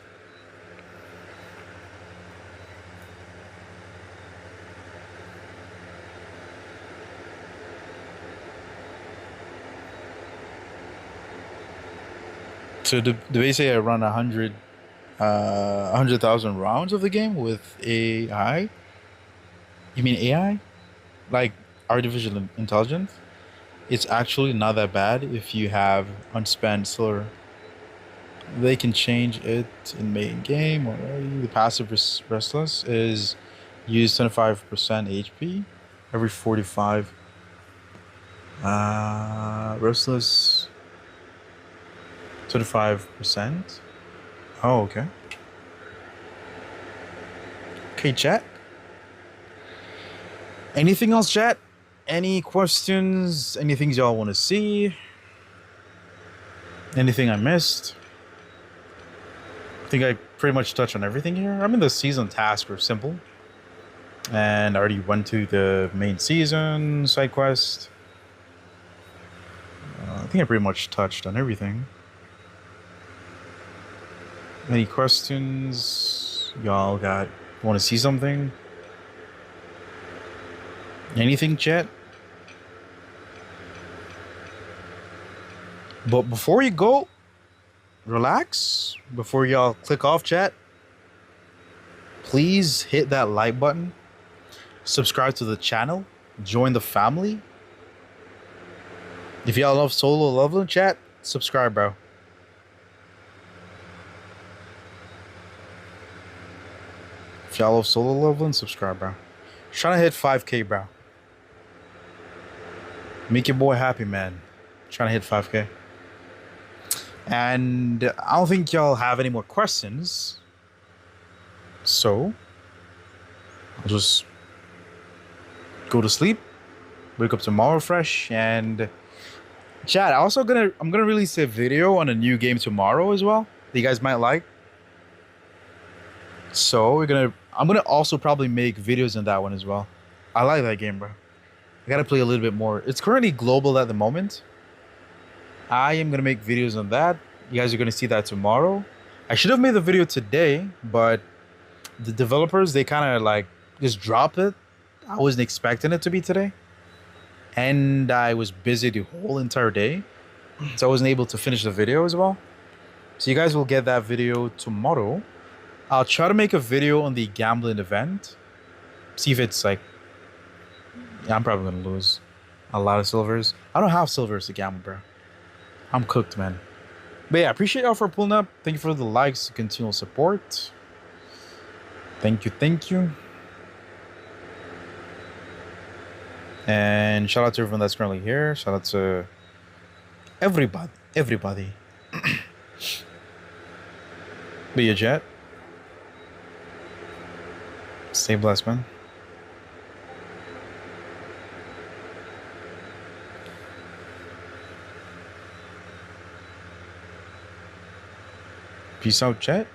So do they say I run 100,000 rounds of the game with AI? You mean AI? Like artificial intelligence? It's actually not that bad if you have unspent silver. They can change it in main game already. The passive restless is use 25% HP every 45. Restless 25%. Oh, okay. Okay, chat. Anything else, chat? Any questions? Anything y'all want to see? Anything I missed? I think I pretty much touched on everything here. I mean, the season tasks were simple. And I already went to the main season side quest. I think I pretty much touched on everything. Any questions? Y'all got want to see something? Anything, chat? But before you go, relax. Before y'all click off, chat, please hit that like button. Subscribe to the channel. Join the family. If y'all love solo leveling, chat, subscribe, bro. If y'all love solo leveling, subscribe, bro. Trying to hit 5K, bro. Make your boy happy, man. Trying to hit 5K. And I don't think y'all have any more questions. So I'll just go to sleep. Wake up tomorrow fresh. And chat, I'm gonna release a video on a new game tomorrow as well that you guys might like. So I'm gonna also probably make videos on that one as well. I like that game, bro. I gotta play a little bit more. It's currently global at the moment. I am gonna make videos on that. You guys are gonna see that tomorrow. I should have made the video today, but the developers, they kind of like just dropped it. I wasn't expecting it to be today. And I was busy the whole entire day. So I wasn't able to finish the video as well. So you guys will get that video tomorrow. I'll try to make a video on the gambling event. See if it's like... Yeah, I'm probably going to lose a lot of silvers. I don't have silvers to gamble, bro. I'm cooked, man. But yeah, I appreciate y'all for pulling up. Thank you for the likes, continual support. Thank you, thank you. And shout out to everyone that's currently here. Shout out to everybody. Be a jet. Stay blessed, man. Peace out, chat.